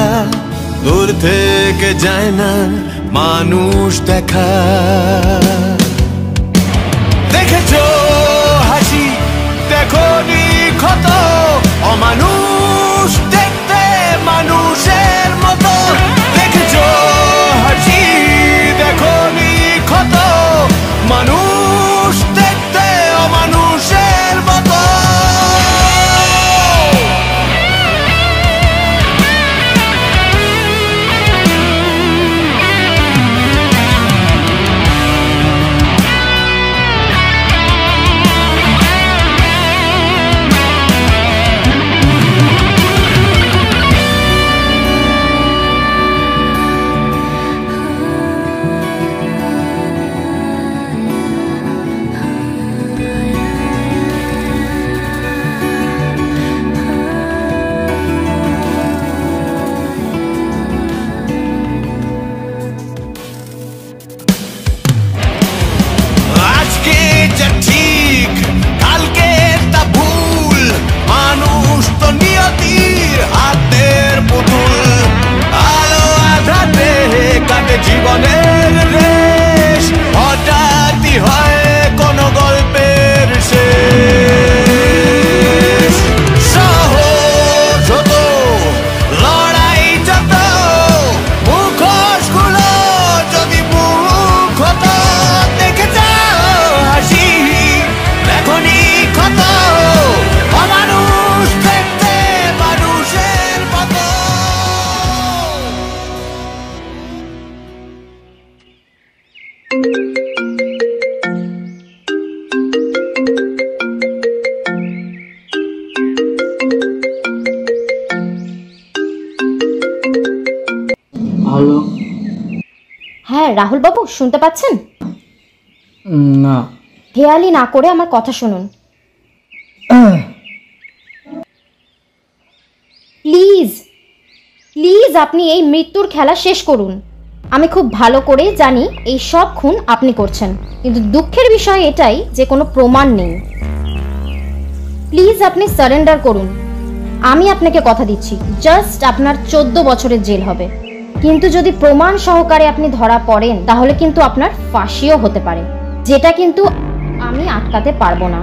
দূর থেকে যায় না মানুষ দেখা। দেখেছো হাসি, দেখো ক্ষত, অমানুষ দেখতে মানুষের মতো। দেখেছো হাসি, দেখো ক্ষত, মানুষ দেখতে অমানুষের মতো। জীবনের রেশ হঠাৎই হয় কোন গল্পের শেষ। সাহস যত, লড়াই যত, মুখোশগুলো যদি মুখ হতো। দেখে যাও হাসি, দেখনি ক্ষত, অমানুষ দেখতে মানুষের মতো। হ্যালো। হ্যাঁ রাহুল বাবু, শুনতে পাচ্ছেন? না। হেয়ালি না করে আমার কথা শুনুন প্লিজ। প্লিজ আপনি এই মৃত্যুর খেলা শেষ করুন। আমি খুব ভালো করে জানি এই সব খুন আপনি করছেন, কিন্তু দুঃখের বিষয় এটাই যে কোনো প্রমাণ নেই। প্লিজ আপনি সারেন্ডার করুন। আমি আপনাকে কথা দিচ্ছি, জাস্ট আপনার 14 বছরের জেল হবে, কিন্তু যদি প্রমাণ সহকারে আপনি ধরা পড়েন তাহলে কিন্তু আপনার ফাঁসিও হতে পারে, যেটা কিন্তু আমি আটকাতে পারবো না।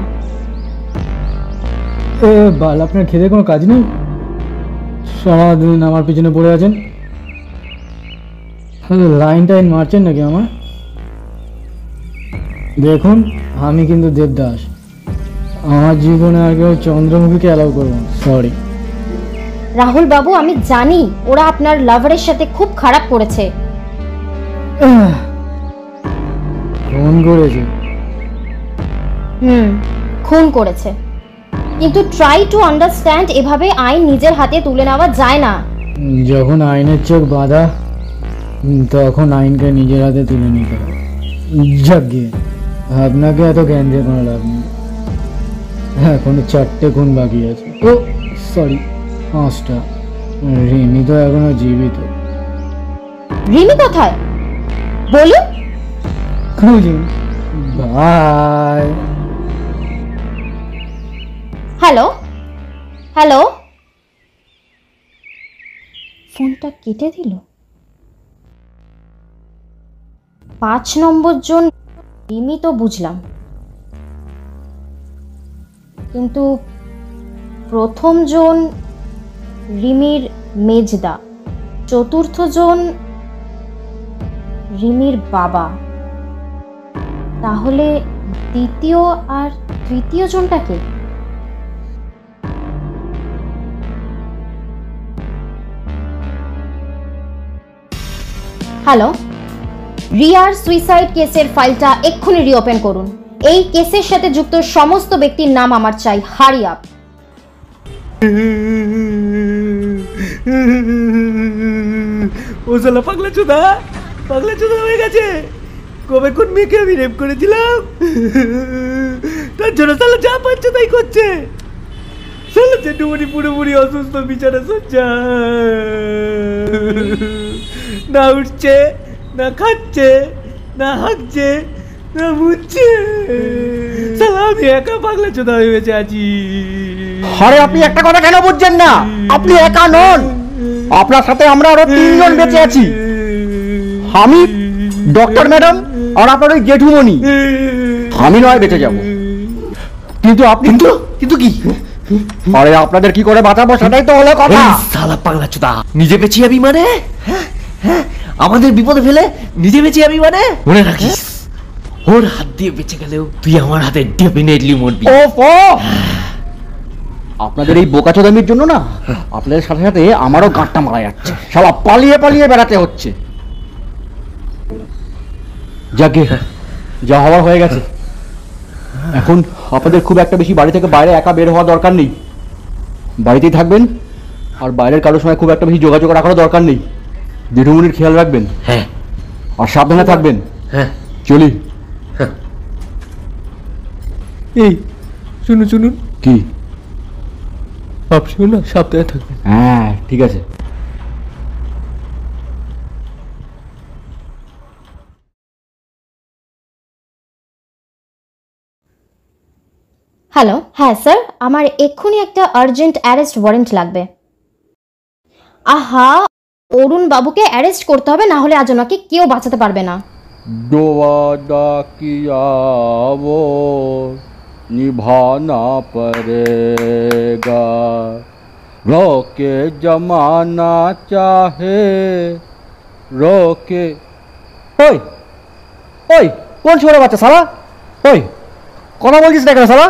বাল, আপনার খেতে কোনো কাজ নেই? সারাদিন আমার পিছনে পড়ে আছেন, লাইন টাইন মারছেন নাকি আমার? দেখুন, আমি কিন্তু দেবদাস, আমার জীবনে আর কেউ চন্দ্রমুখীকে অ্যালাউ করবো না, সরি। রাহুল বাবু, আমি জানি ওরা আপনার লাভারের সাথে খুব খারাপ করেছে। খুন করেছে? খুন করেছে। কিন্তু ট্রাই টু আন্ডারস্ট্যান্ড, এভাবে আইন নিজের হাতে তুলে নেওয়া যায় না। যখন আইনের চোখ বাঁধা তখন আইনকে নিজের হাতে তুলে নিতে হবে। যাকে আপনাকে এত জ্ঞান দিয়ে কোনো লাভ নেই। এখনো 4টে খুন বাকি আছে। ও সরি, 5টা। রিমি তো এখনো জীবিত। রিমি কোথায় বলুন? খুঁজুন। বাই। হ্যালো হ্যালো, ফোনটা কেটে দিল। 5 নম্বর জন রিমি তো বুঝলাম, কিন্তু প্রথম জন রিমির মেজদা, চতুর্থ জন রিমির বাবা। তাহলে দ্বিতীয় আর তৃতীয় জনটাকে? হ্যালো, রিয়ার সুইসাইড কেসের ফাইলটা এক্ষুনি রিওপেন করুন। এই কেসের সাথে যুক্ত সমস্ত ব্যক্তির নাম আমার চাই। Hurry up. ও শালা পাগলা চোদা হয়ে গেছে। কবে কোন মেয়েকে আমি রেপ করেছিলাম, তার জন্য শালা যা পাচ্ছে তাই করছে। শালা চেটুমনি পুরোপুরি অসুস্থ, বিছানা সজ্জা, না উঠছে, না খাচ্ছে, না হাঁকছে, না মুছছে। শালা আমি একা পাগলা চোদা হয়ে বেঁচে আছি। আরে আপনি একটা কথা কেন বুঝছেন না? আপনি একা নন, আপনার সাথে আমরা আরো 3 জন বেঁচে আছি। আমি, ডক্টর ম্যাডাম আর আপনার ওই জেঠুমনি। আমি নয় বেঁচে যাব, কিন্তু আপনি কিন্তু কি? আরে আপনাদের কি করে বাঁচাবো সেটাই তো হলো কথা। শালা পাগলা চোদা, নিজে বেঁচে যাবি মানে? আমাদের বিপদে ফেলে নিজে বেঁচে যাবি মানে? মনে রাখিস, ওর হাত দিয়ে বেঁচে গেলেও তুই আমার হাতে ডেফিনেটলি মরবি। আপনাদের এই বোকাচোদামির জন্য না আপনাদের সাথে সাথে আমারও গাঁটটা মারা যাচ্ছে। শালা পালিয়ে পালিয়ে বেড়াতে হচ্ছে। যাকে যা হওয়ার হয়ে গেছে। এখন আপনাদের খুব একটা বেশি বাড়ি থেকে বাইরে একা বের হওয়া দরকার নেই। বাড়িতেই থাকবেন, আর বাইরের কারোর সময় খুব একটা বেশি যোগাযোগ রাখারও দরকার নেই। জেঠুমনির খেয়াল রাখবেন। হ্যাঁ, আর সাবধানে থাকবেন। হ্যাঁ, চলি। এই শুনুন। কি? আপনিও না সাবধানে থাকবেন। হ্যাঁ ঠিক আছে। হ্যালো, হ্যাঁ স্যার, আমার এক্ষুনি একটা আর্জেন্ট অ্যারেস্ট ওয়ারেন্ট লাগবে। আহা, অরুণ বাবুকে অ্যারেস্ট করতে হবে, না হলে আজ ওনাকে কেউ বাঁচাতে পারবে না। वादा किया वो निभाना पड़ेगा, रोके जमाना चाहे रोके। ওই ওই কোন ছোট বাচ্চা সালা? ওই কথা বলছিস না কেন সালা?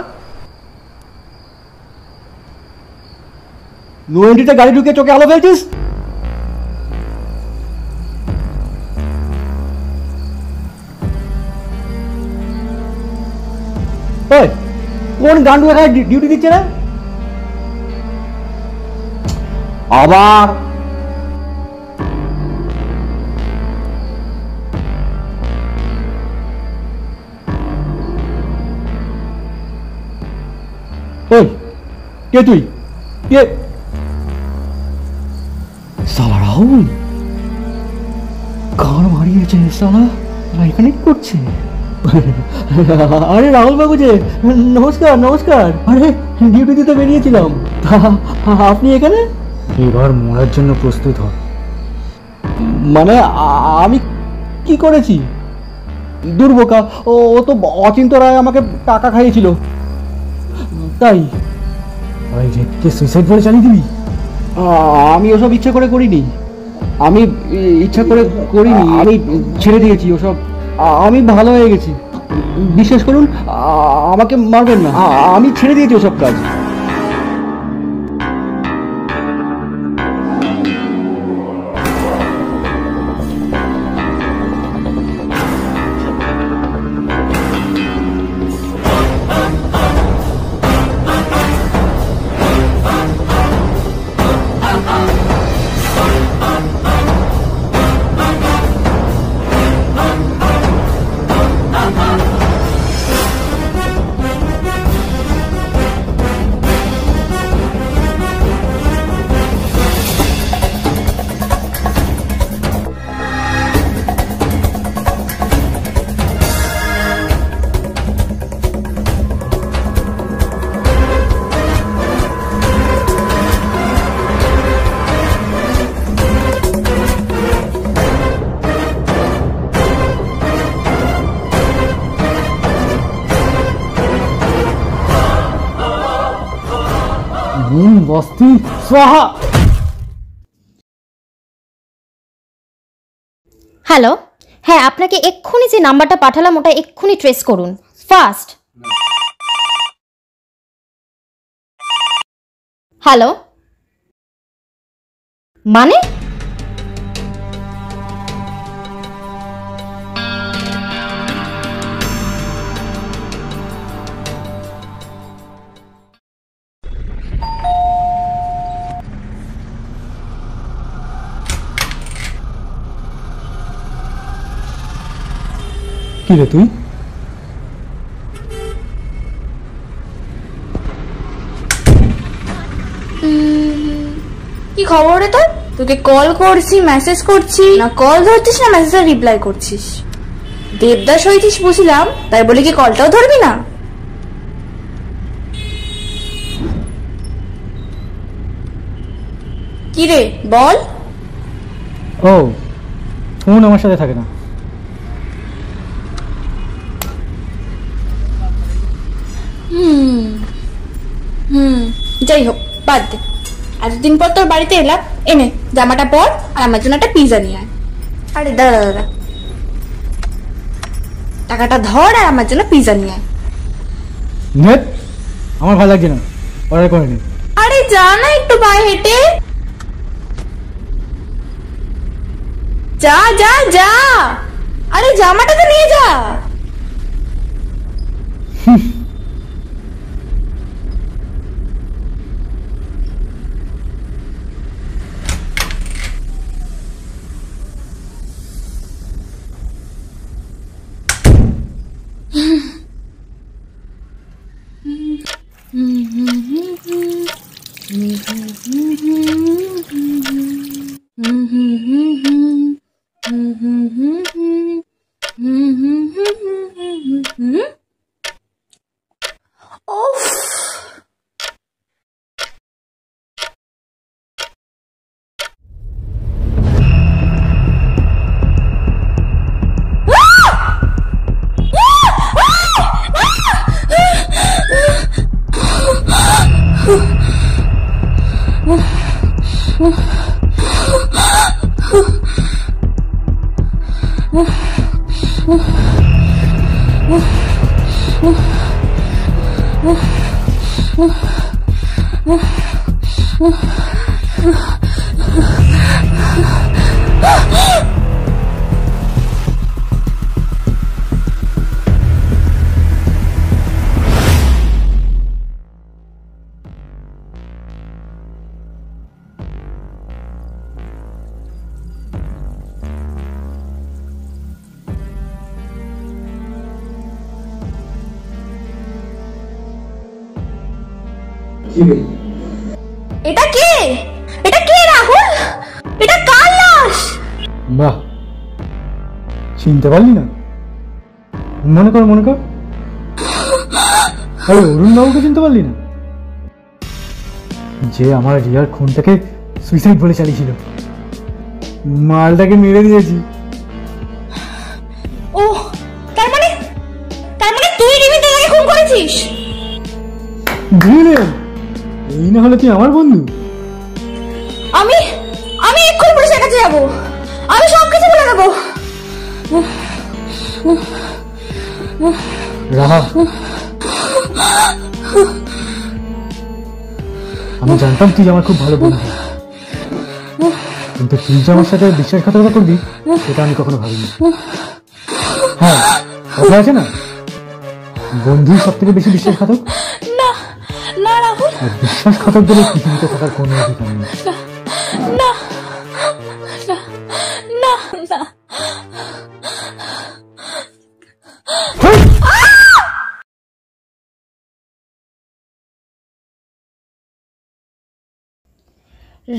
নো এন্ট্রিতে গাড়ি ঢুকে চোখে আলো ফেলছিস? ওই কোন গান্ডু এখানে ডিউটি দিচ্ছে না? আবার ওই কে তুই? কে? সালা রাহুল কার মারিয়েছে সালা? এখানে কি করছে? আরে রাহুল বাবু যে, নমস্কার নমস্কার। আরে ডিউটি দিতে বেরিয়েছিলাম, আপনি এখানে? এবার মরার জন্য প্রস্তুত হ। মানে আমি কি করেছি? দুর্বোকা, ও তো অচিন্ত রায় আমাকে টাকা খাইয়েছিল, তাই ওই রেপকে সুইসাইড করে চালিয়ে দিবি? আমি ওসব ইচ্ছা করে করিনি। আমি ইচ্ছা করে করিনি, আমি ছেড়ে দিয়েছি ওসব। আমি ভালো হয়ে গেছি, বিশ্বাস করুন। আমাকে মারবেন না, আমি ছেড়ে দিয়েছি ওসব কাজ। বস্তি स्वाहा। হ্যালো, হ্যাঁ আপনাকে এক্ষুনি যে নাম্বারটা পাঠালাম ওটা এক্ষুনি ট্রেস করুন, ফাস্ট। হ্যালো, মানে কি রে তুই? কি খবর রে তোর? তোকে কল করছি, মেসেজ করছি, না কল ধরছিস না মেসেজে রিপ্লাই করছিস। দেবদাস হয়েছিস বুঝলাম, তাই বলে কি কলটাও ধরবি না? কি রে বল। ও ফোন আমার সাথে থাকে না। যাই হোক বাদ দে। এতদিন পর তোর বাড়িতে এলাম, এনে জামাটা পর আর আমার জন্য একটা পিজা নিয়ে আয়। আরে দাঁড়া দাঁড়া, টাকাটা ধর আর আমার জন্য পিজা নিয়ে আয়। নেট আমার ভালো লাগছে না, অর্ডার করে নে। আরে যা না একটু পায়ে হেঁটে, যা যা যা, আরে জামাটা তো নিয়ে যা। এটা কে? এটা কে রাহুল? এটা কার লাশ? বাহ, চিনতে পারলি না? মনে কর মনে কর। আরে অরুণ বাবুকে চিনতে পারলি না? যে আমার রিয়ার খুনটাকে সুইসাইড বলে চালিয়েছিল, মালটাকে মেরে দিয়েছি। ও তার মানে তুই রিমিতাকে খুন করেছিস? ব্রিলিয়ান্ট! এই না হলে তুই আমার বন্ধু। আমি এক্ষুনি পুলিশের কাছে যাবো, আমি সব কিছু বলে দেবো। রাহা, আমি জানতাম তুই আমার খুব ভালো বন্ধু, কিন্তু তুই যে আমার সাথে বিশ্বাসঘাতকতা করবি সেটা আমি কখনো ভাবিনি। হ্যাঁ, কথা আছে না, বন্ধুই সব থেকে বেশি বিশ্বাসঘাতক। না না রাহুল, আর বিশ্বাসঘাতকদের এই পৃথিবীতে থাকার কোনো অধিকার নেই। না না না।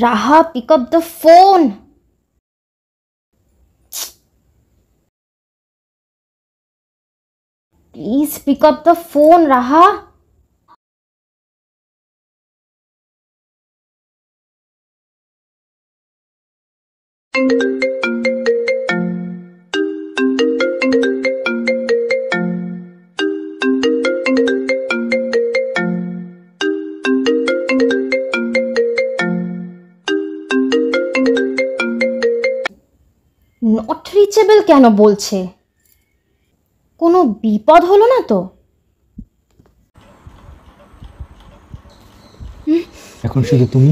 Raha, pick up the phone. Please pick up the phone, Raha. Unreachable কেন বলছে? কোনো বিপদ হলো না তো? এখন শুধু তুমি,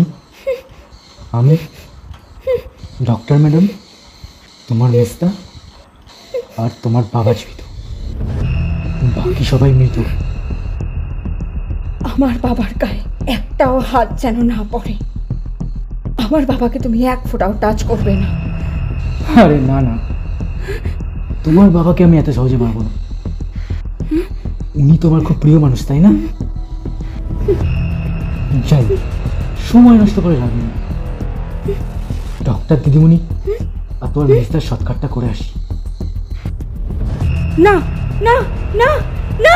আমি, ডক্টর ম্যাডাম, তোমার মেস্তা আর তোমার বাবা জীবিত, বাকি সবাই মৃত। আমার বাবার গায়ে একটাও হাত যেন না পড়ে। আমার বাবাকে তুমি এক ফোঁটাও টাচ করবে না। আরে না না, তোমার বাবাকে আমি এত সহজে মারবো না। উনি তোমার খুব প্রিয় মানুষ, তাই না? যাই, সময় নষ্ট করে লাভ নেই। ডক্টর দিদিমণি আর তোমার মেস্তার সৎকারটা করে আসি। না না না না,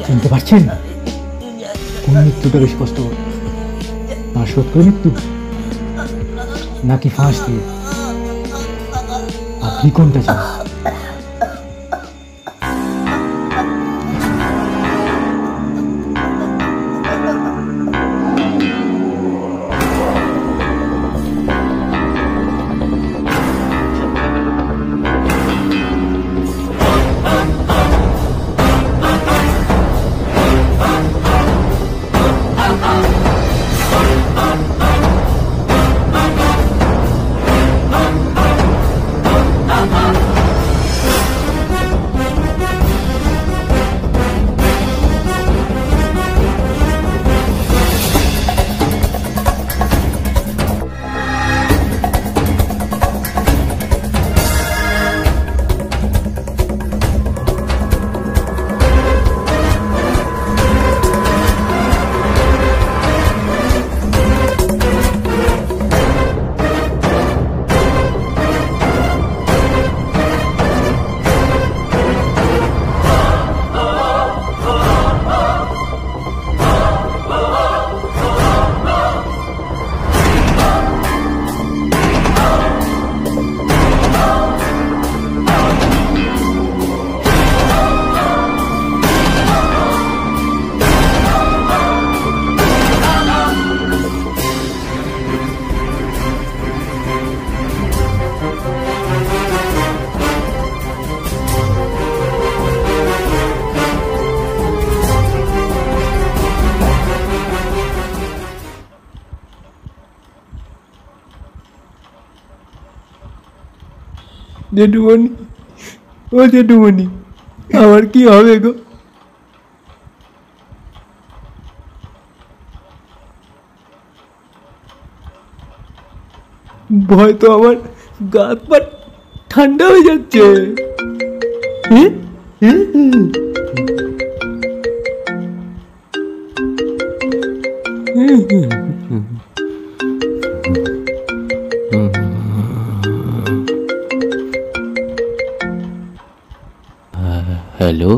চিনতে পারছেন কোন মৃত্যুটা বেশি কষ্ট হবে? শ্বাসরোধ করে মৃত্যু নাকি ফাঁস দিয়ে? আপনি কোনটা চান? জেঠুমণি, ও জেঠুমণি, আমার কি হবে গো? ভয় তো আমার গা হাত পা ঠান্ডা হয়ে যাচ্ছে। হ্যালো,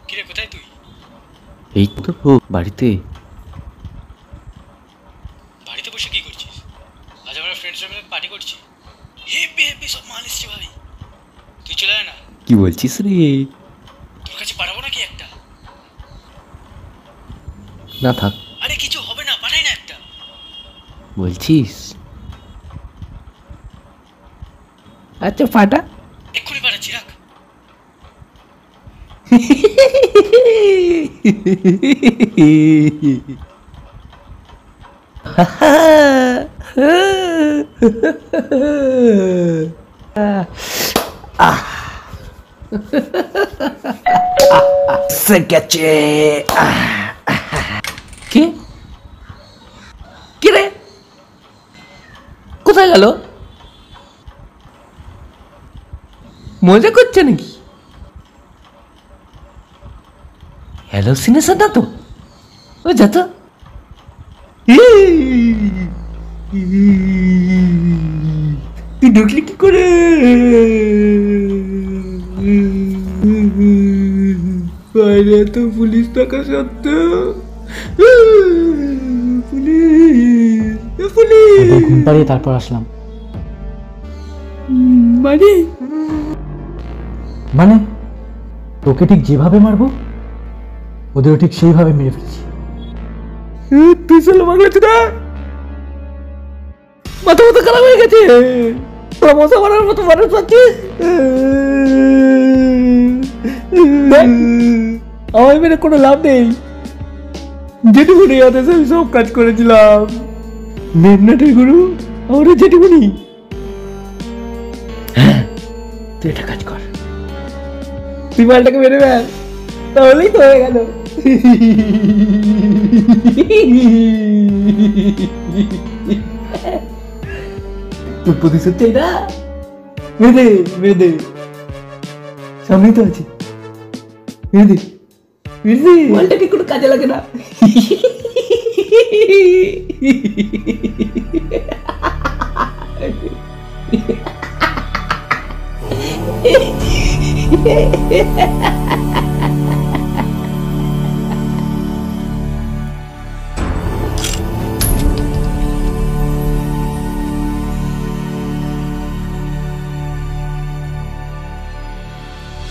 কিরে কোথায় তুই? এই তো বাড়িতে। বাড়িতে বসে কি করছিস? আজ আমরা ফ্রেন্ডসরা মিলে পার্টি করছি। হেভি হেভি সব মাল এসছে ভাই, তুই চলে আয় না। কি বলছিস রে? তোর কাছে পাঠাবো নাকি একটা? না থাক। আরে কিছু হবে না, পাঠাই না একটা। বলছিস? আচ্ছা ফাটা। এক্ষুনি পাঠাচ্ছি, রাখ। গেছে। কি কি রে, কোথায় গেল? মজা করছে নাকি? হ্যালোসিনেশন না তো? ও যা তো। তুই ঢুকলি কি করে? বাইরে তো পুলিশ থাকা সত্ত্বেও একবার ঘুম পাড়িয়ে তারপর আসলাম। মানে তোকে ঠিক যেভাবে মারবো ওদেরও ঠিক সেইভাবে মেরে ফেলেছি। তুই চলো বাংলা চুদা, মাথা মাথা খারাপ হয়ে গেছে। মশা মারার মতো মানুষ পাচ্ছিস? আমার মেরে কোনো লাভ নেই। যেটুকুনি আদেশ আমি সব কাজ করেছিলাম। মেঘনাটের গুরু আমার যেটুকুনি। তুই একটা কাজ কর, তুই মালটাকে মেরে ফেল, তাহলেই তো হয়ে গেল। তোর প্রতিশোধ চাই না? মেরে দে, সামনেই তো আছে। মেরে দে, মালটাকে কোনো কাজে লাগে না।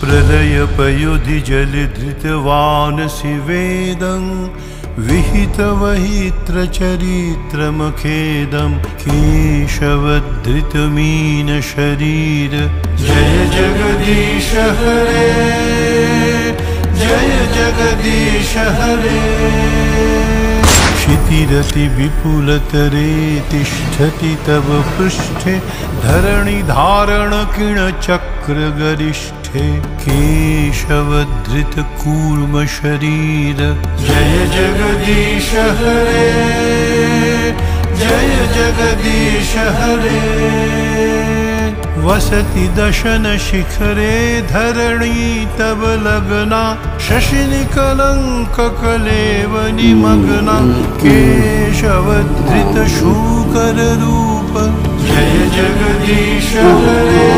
प्रलयपयुधि जलधृतवान् शिवेदं विहितवहित्रचरित्रमखेदं केशवधृतमीनशरीर। जय जगदीश हरे, जय जगदीश हरे। क्षितिरति विपुलतरे तिष्ठति तव पृष्ठे धरणिधारणकिणचक्रगरिष्ठे केशवधृतकूर्मशरीर। जय जगदीश हरे, जय जगदीश हरे। वसति दशन शिखरे धरणी तव लगना शशिनिकलंक कलेव निमग्ना केशवधृत शूकर रूप। जय जगदीश हरे,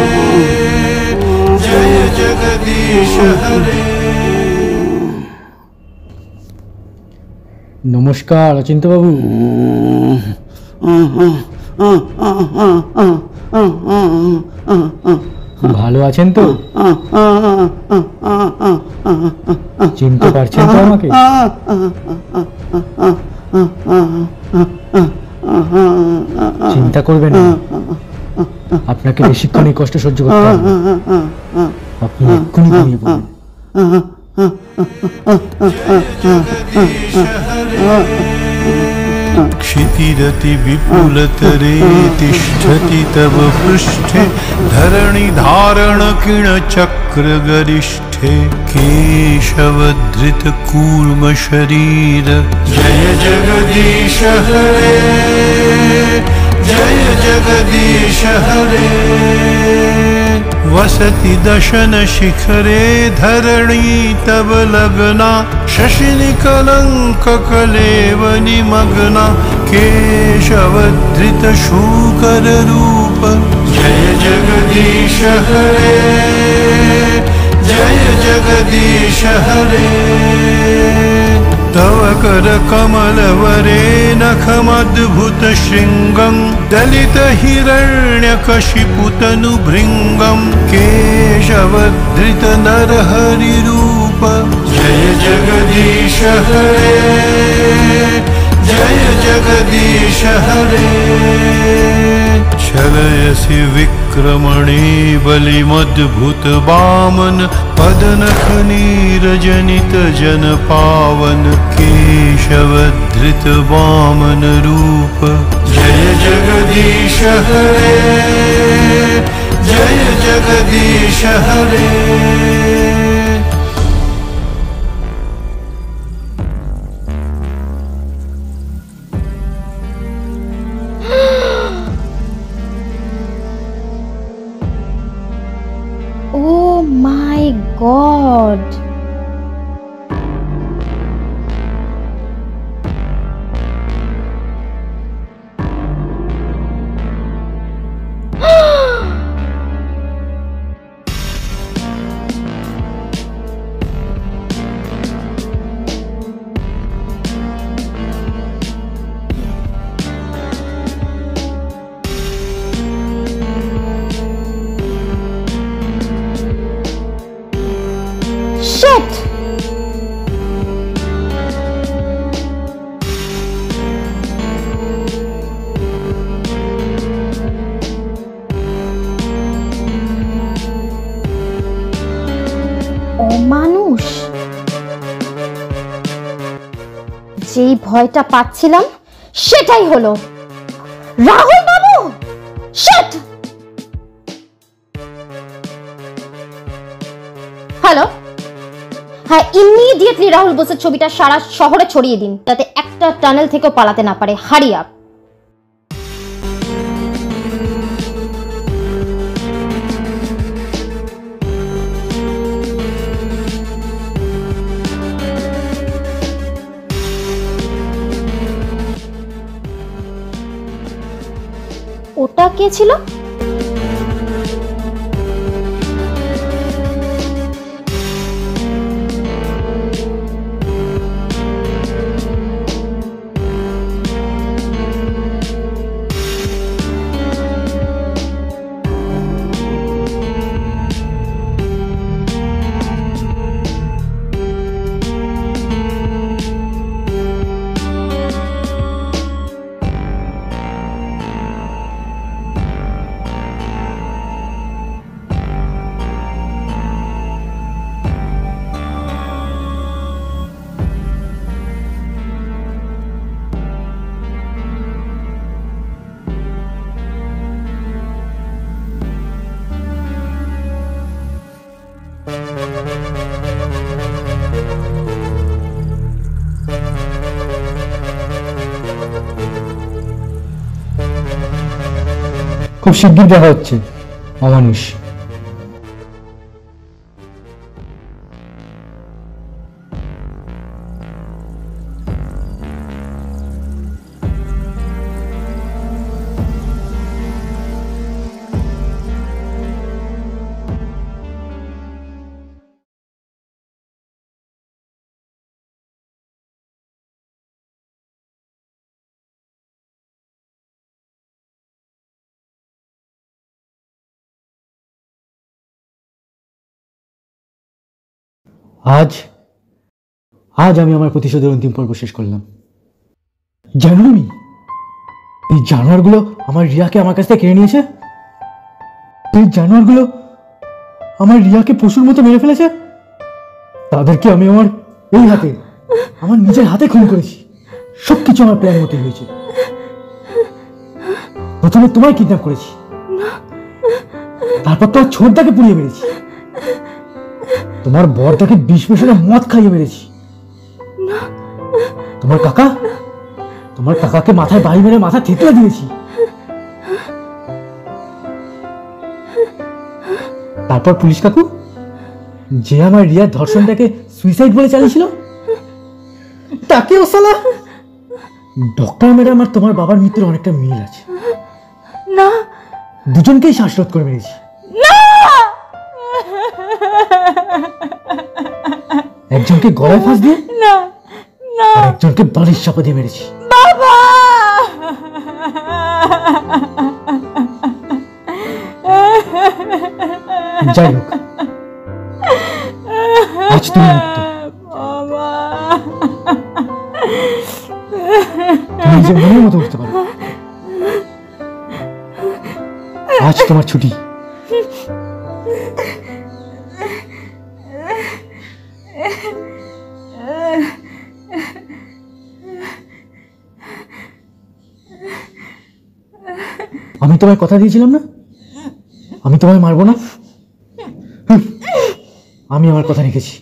जय जगदीश हरे। নমস্কার অচিন্ত বাবু। ভালো আছেন তো? চিনতে পারছেন তো আমাকে? চিন্তা করবেন না, আপনাকে বেশিক্ষণ এই কষ্ট সহ্য করতে হবে না। আপনি এক্ষুনি ঘুমিয়ে পড়বেন। क्षितिरति विपुलतरे तिष्ठति तव पृष्ठे धरणिधारणकिणचक्रगरिष्ठे केशवधृतकूर्मशरीर। जय जगदीश हरे, जय जगदीश हरे। वसति दशन शिखरे धरणी तव लगना शशिनिकलंक कलेव निमग्ना केशवधृत शूकर रूप। जय जगदीश हरे, जय जगदीश हरे। तव कर कमलवरे नखमद्भुत शृंगं दलित हिरण्यकशिपुतनुभृङ्गं केशवधृत नरहरिरूप। जय जगदीश हरे, जय जगदीश हरे। छलयसि विक्रमणे बलिमद्भुत वामन पदनख नीरजनित जन पावन केशवधृत वामन रूप। जय जगदीश हरे, जय जय जगदीश हरे। Oh my God! Shit! অমানুষ, যেই ভয়টা পাচ্ছিলাম সেটাই হলো। রাহুল বাবু, শিট! হ্যালো, হ্যাঁ, ইমিডিয়েটলি রাহুল বোসের ছবিটা সারা শহরে ছড়িয়ে দিন, যাতে একটা টানেল থেকেও পালাতে না পারে। Hurry up. ওটা কে ছিল? খুব শিগগির দেখা হচ্ছে। অমানুষ। আজ আমি আমার প্রতিশোধের অন্তিম পর্ব শেষ করলাম। জানো তুমি, এই জানোয়ারগুলো আমার রিয়াকে আমার কাছ থেকে কেড়ে নিয়েছে। এই জানোয়ারগুলো আমার রিয়াকে পশুর মতো মেরে ফেলেছে। তাদেরকে আমি আমার এই হাতে, আমার নিজের হাতে খুন করেছি। সবকিছু আমার প্ল্যান মতো হয়েছে। প্রথমে তোমায় কিডন্যাপ করেছি, তারপর তোমার ছোটদাকে পুড়িয়ে মেরেছি, তোমার বরটাকে বিষ মেশানো মদ খাইয়ে মেরেছি, তোমার কাকাকে মাথায় বাড়ি মেরে মাথা থেতলে দিয়েছি, তারপর পুলিশ কাকু, যে আমার রিয়ার ধর্ষণটাকে সুইসাইড বলে চালিয়েছিল, তাকে ও শালা। ডক্টর ম্যাডাম আর তোমার বাবার মৃত্যুর অনেকটা মিল আছে। না, দুজনকেই শ্বাসরোধ করে মেরেছি। একজনকে গলায় ফাঁস দিয়ে, আর একজনকে বালিশ চাপা দিয়ে মেরেছি। বাবা, যাই হোক, আজ তুমি মুক্ত। তুমি যে মনের মতো উঠতে পারো। আজ তোমার ছুটি। আমি তোমায় কথা দিয়েছিলাম না, আমি তোমায় মারবো না। আমি আমার কথা রেখেছি।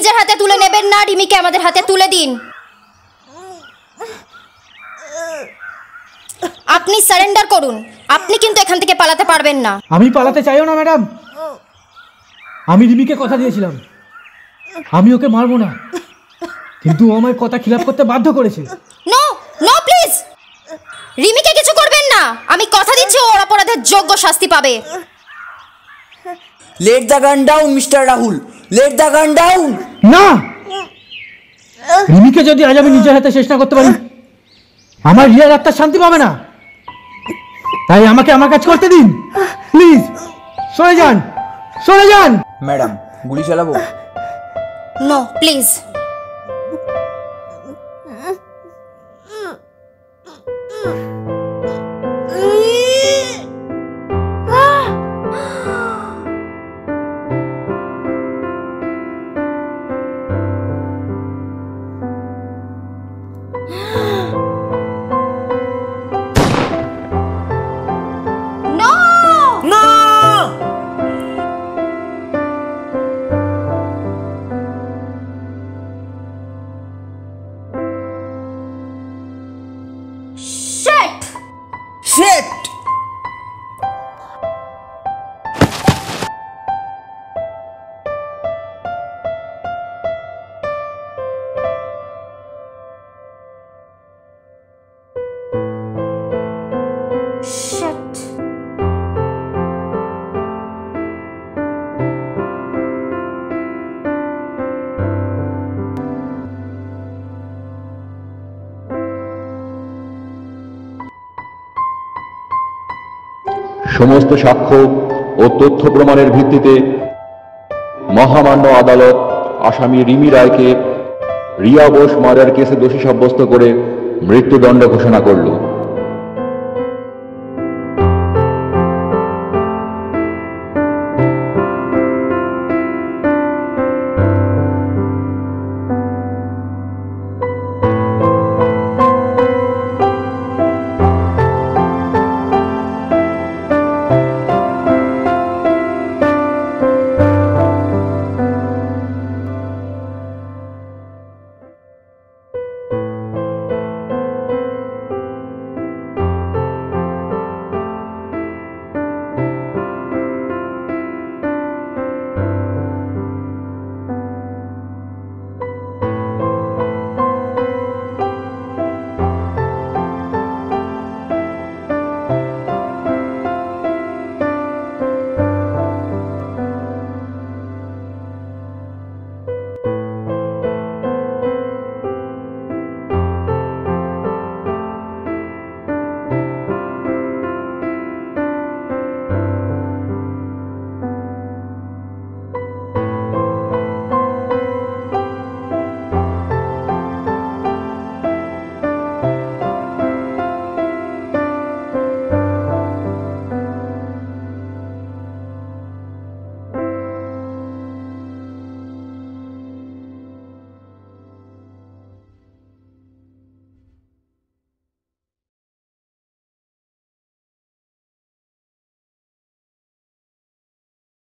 নিজের হাতে তুলে নেবেন না, রিমিকে আমাদের হাতে তুলে দিন। আপনি সারেন্ডার করুন, আপনি কিন্তু এখান থেকে পালাতে পারবেন না। আমি পালাতে চাইও না ম্যাডাম, আমি রিমিকে কথা দিয়েছিলাম আমি ওকে মারবো না, কিন্তু ও আমার কথা খিলাপ করতে বাধ্য করেছে। নো নো প্লিজ, রিমিকে কিছু করবেন না, আমি কথা দিচ্ছি ওর অপরাধের যোগ্য শাস্তি পাবে। Let the gun down mister Rahul, let the gun down. না, রিমিকে যদি আজ আমি নিজের হাতে শেষ না করতে পারি আমার রিয়ার আত্মা শান্তি পাবে না, তাই আমাকে আমার কাজ করতে দিন প্লিজ। সরে যান, সরে যান। ম্যাডাম গুলি চালাবো? No please. সমস্ত সাক্ষ্য ও তথ্য প্রমাণের ভিত্তিতে মহামান্য আদালত আসামি রিমি রায়কে রিয়া বোস মার্ডার কেসে দোষী সাব্যস্ত করে মৃত্যুদণ্ড ঘোষণা করল।